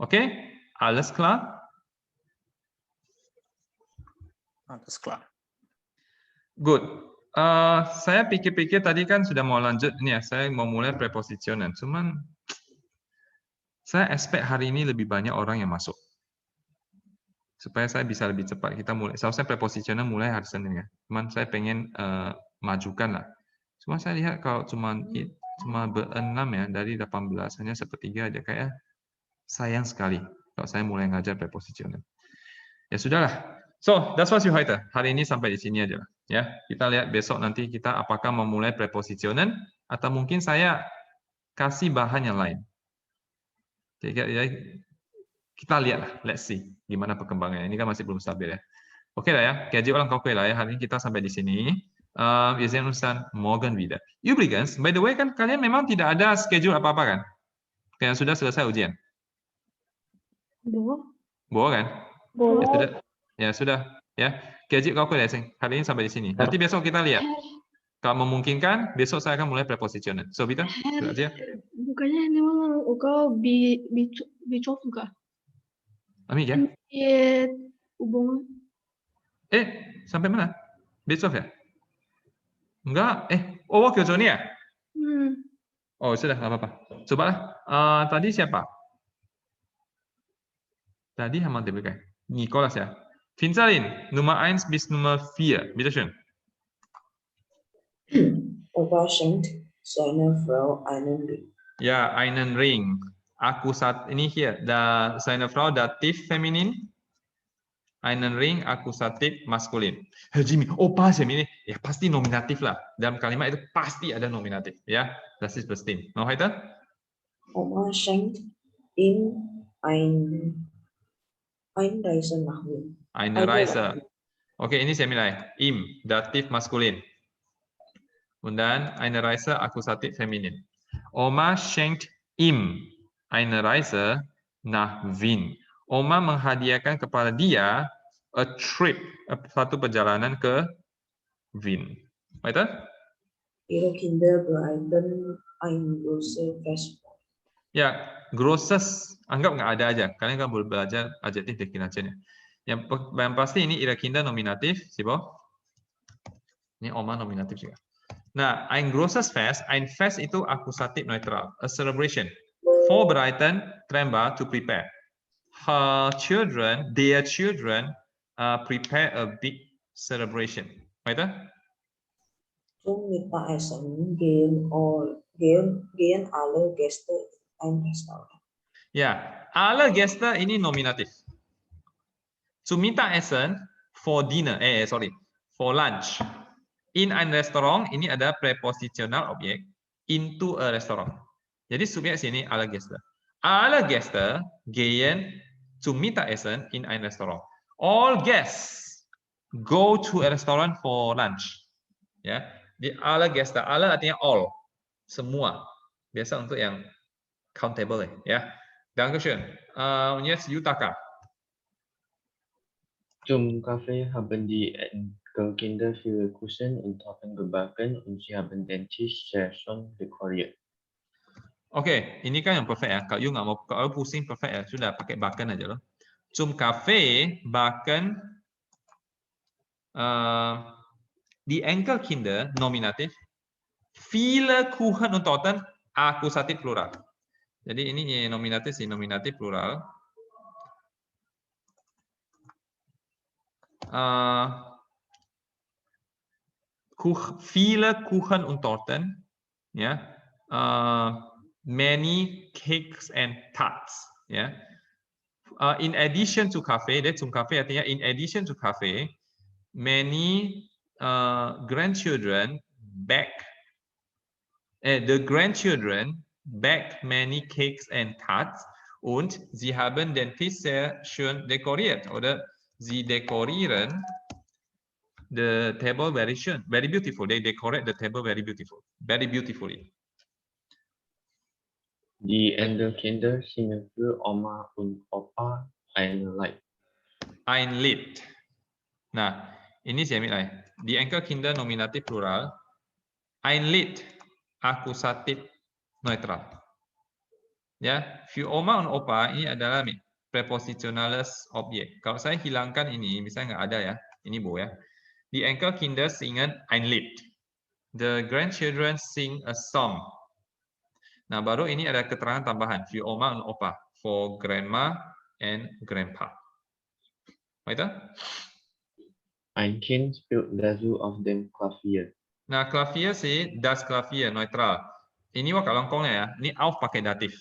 Okay, alles klar? Alles klar. Good. Saya pikir-pikir tadi kan sudah mau lanjut ini ya, saya mau mulai prepositionen. Cuman saya expect hari ini lebih banyak orang yang masuk. Supaya saya bisa lebih cepat kita mulai. Seharusnya prepositionen mulai hari Senin ya. Cuman saya pengen majukan lah. Cuma saya lihat kalau cuma berenam ya dari 18 hanya sepertiga aja kayak sayang sekali kalau saya mulai ngajar prepositionen. Ya sudahlah. So, that's was you heute. Hari ini sampai di sini aja lah. Ya, kita lihat besok nanti kita apakah memulai prepositionen atau mungkin saya kasih bahan yang lain. Jadi kita lihat lah, let's see gimana perkembangannya. Ini kan masih belum stabil ya. Oke lah ya, gaji orang kau lah ya. Hari ini kita sampai di sini. Wir sehen uns dann morgen wieder. Übrigens, by the way kan kalian memang tidak ada schedule apa-apa kan? Kalian sudah selesai ujian? Boleh kan? Boleh. Ya sudah. Ya, gaji kau lah hari ini sampai di sini. Nanti besok kita lihat. Kalau memungkinkan, besok saya akan mulai prepositionen. So, Vita, aja. Bukannya ini malah kau bicof juga? Amin ya? Iya, hubungan. Sampai mana? Bicof ya? Enggak, oh 교전이 ya? Oh sudah, nggak apa-apa. Cobalah. Tadi siapa? Tadi Hamad DBK. Nicholas ya. Finsalin, Nummer 1 bis Nummer 4. Bitte schön. Opa schenkt seiner Frau einen Ring. Ja, einen Ring. Akkusat ini hier. Seine Frau dativ feminin. Einen Ring akusatif maskulin. Jimmy, opa ini ya pasti nominatif lah. Dalam kalimat itu pasti ada nominatif ya. Das ist bestimmt. Noch weiter? Oma schenkt ihm eine Reise nach Wien. Eine Reise. Oke, ini saya nilai. Im, datif maskulin. Und dann eine Reise akusatif feminin. Oma schenkt ihm eine Reise nach Wien. Oma menghadiahkan kepada dia a trip, satu perjalanan ke Wien. Weiter? Ihre Kinder bereiten ein großes Fest. Ya, großes anggap nggak ada aja. Kalian kan boleh belajar adjektif definisinya. Yang pasti ini ihre Kinder nominatif, Sibo. Ini Oma nominatif juga. Nah, ein großes Fest, ein Fest itu akusatif netral, a celebration. Vorbereiten, tremba, to prepare. Their children prepare a big celebration. Weiter? Zum Mittagessen gehen alle Gäste in ein Restaurant. Ya, alle Gäste ini nominatif. Zum Mittagessen, for dinner. For lunch. In ein Restaurant ini ada prepositional objek into a restaurant. Jadi subjek sini alle Gäste. Alle Gäste gehen zum Mittagessen in ein Restaurant. All guests go to a restaurant for lunch. Ya, di alle Gäste, alle artinya all, semua. Biasa untuk yang countable ya. Dankeschön. Jetzt Yutaka. Zum Kaffee haben die Enkelkinder viele Kuchen und Torten gebacken und sie haben den Tisch sehr schön dekoriert. Oke, ini kan yang perfect ya. Kalau you nggak mau, kalau pusing perfect ya, sudah pakai backen aja loh. Zum Kaffee backen die Enkelkinder Nominativ, viele Kuchen und Torten Akusatif plural. Jadi ini nominatif sih, nominatif plural. Viele Kuchen und Torten, ya, many cakes and tarts, ya. In addition to cafe, zum Kaffee artinya in addition to cafe, many grandchildren the grandchildren back many cakes and tarts und sie haben den Tisch sehr schön dekoriert oder sie dekorieren the table very schön, very beautiful. They decorate the table very beautifully. Die Enkelkinder singen für Oma und Opa ein Lied. Ein Lied. Nah, ini saya ambil die Enkelkinder nominatif plural. Ein Lied akusatif netral. Ya, für Oma und Opa ini adalah prepositionales objek. Kalau saya hilangkan ini, misalnya nggak ada ya, ini bo ya. Die Enkelkinder singen ein Lied. The grandchildren sing a song. Nah, baru ini ada keterangan tambahan für Oma und Opa, for grandma and grandpa. Weiter? Ein Kind spielt dazu auf dem Klavier. Nah, Klavier sih das Klavier neutral. Ini wak longkongnya ya. Ini auf pakai datif.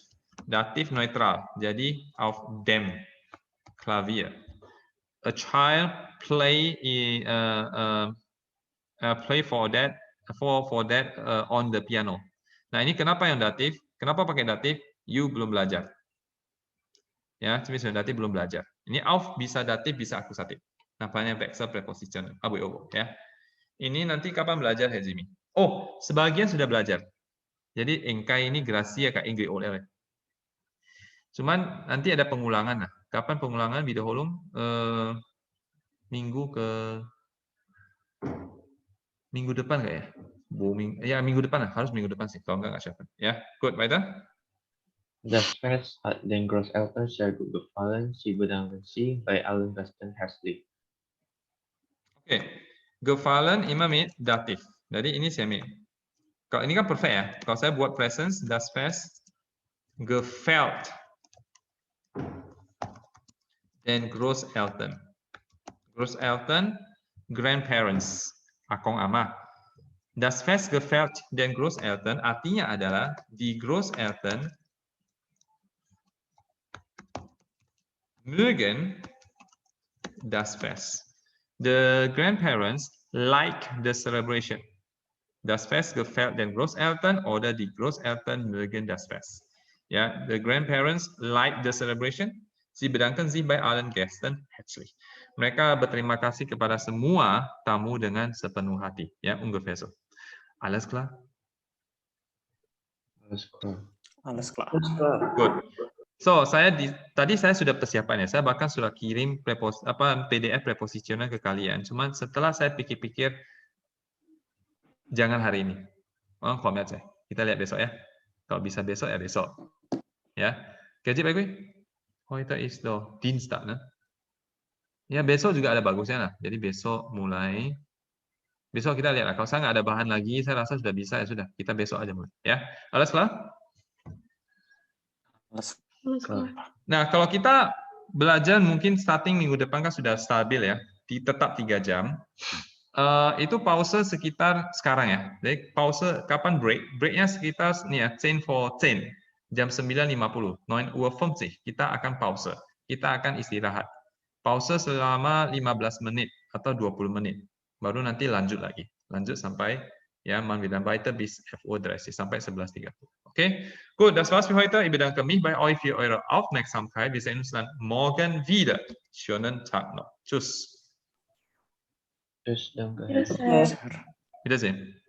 Datif neutral. Jadi auf dem Klavier. A child play for that on the piano. Nah, ini kenapa yang datif? Kenapa pakai datif? You belum belajar. Ya, sebenarnya datif belum belajar. Ini auf bisa datif, bisa akusatif. Namanya vexel preposition. Abu ya. Ini nanti kapan belajar, Hezimi? Oh, sebagian sudah belajar. Jadi engkai ini gracia kak Inggris oleh. Cuman nanti ada pengulangan. Nah, kapan pengulangan video holung? Minggu depan nggak ya? Ya minggu depan lah. Harus minggu depan sih. Kalau nggak siapa. Ya, good, weiter. Das Fest hat den Großeltern sehr gut gefallen. Sie bedanken sich bei allen Gästen herzlich. Oke. Gefallen imam datif. Jadi ini semi. Kalau ini kan perfect ya. Kalau saya buat presence, das Fest gefällt den Großeltern. Großeltern, grandparents, akong ama. Das Fest gefällt den Großeltern artinya adalah die Großeltern mögen das Fest. The grandparents like the celebration. Das Fest gefällt den Großeltern oder die Großeltern mögen das Fest. Ja, the grandparents like the celebration. Sie bedanken sich bei allen Gästen herzlich. Mereka berterima kasih kepada semua tamu dengan sepenuh hati. Ya, ungefähr so. Alles klar? Alles klar. Alles klar. Good. So, tadi saya sudah persiapan ya. Saya bahkan sudah kirim PDF preposisional ke kalian. Cuman setelah saya pikir-pikir, jangan hari ini. Komen aja. Kita lihat besok ya. Kalau bisa besok ya besok. Ya. Gaji baik gue. Heute ist doch Dienstag, ne? Ya besok juga ada bagusnya lah. Jadi besok kita lihat lah. Kalau saya nggak ada bahan lagi, saya rasa sudah bisa ya sudah. Kita besok aja mulai. Ya. Alles klar? Nah, kalau kita belajar mungkin starting minggu depan kan sudah stabil ya, tetap 3 jam. Itu pause sekitar sekarang ya. Jadi pause kapan break? Breaknya sekitar nih ya, 10:10 jam 9.50. 9:50 kita akan pause. Kita akan istirahat. Pause selama 15 menit atau 20 menit. Baru nanti lanjut lagi. Lanjut sampai ja, man wieder weiter bis 11:30 sampai 11:30. Okay? Gut, das war's für heute. Ich bedanke mich bei euch für eure Aufmerksamkeit. Wir sehen uns dann morgen wieder. Schönen Tag noch. Tschüss. Tschüss, danke. Terus, Sir. Wiedersehen.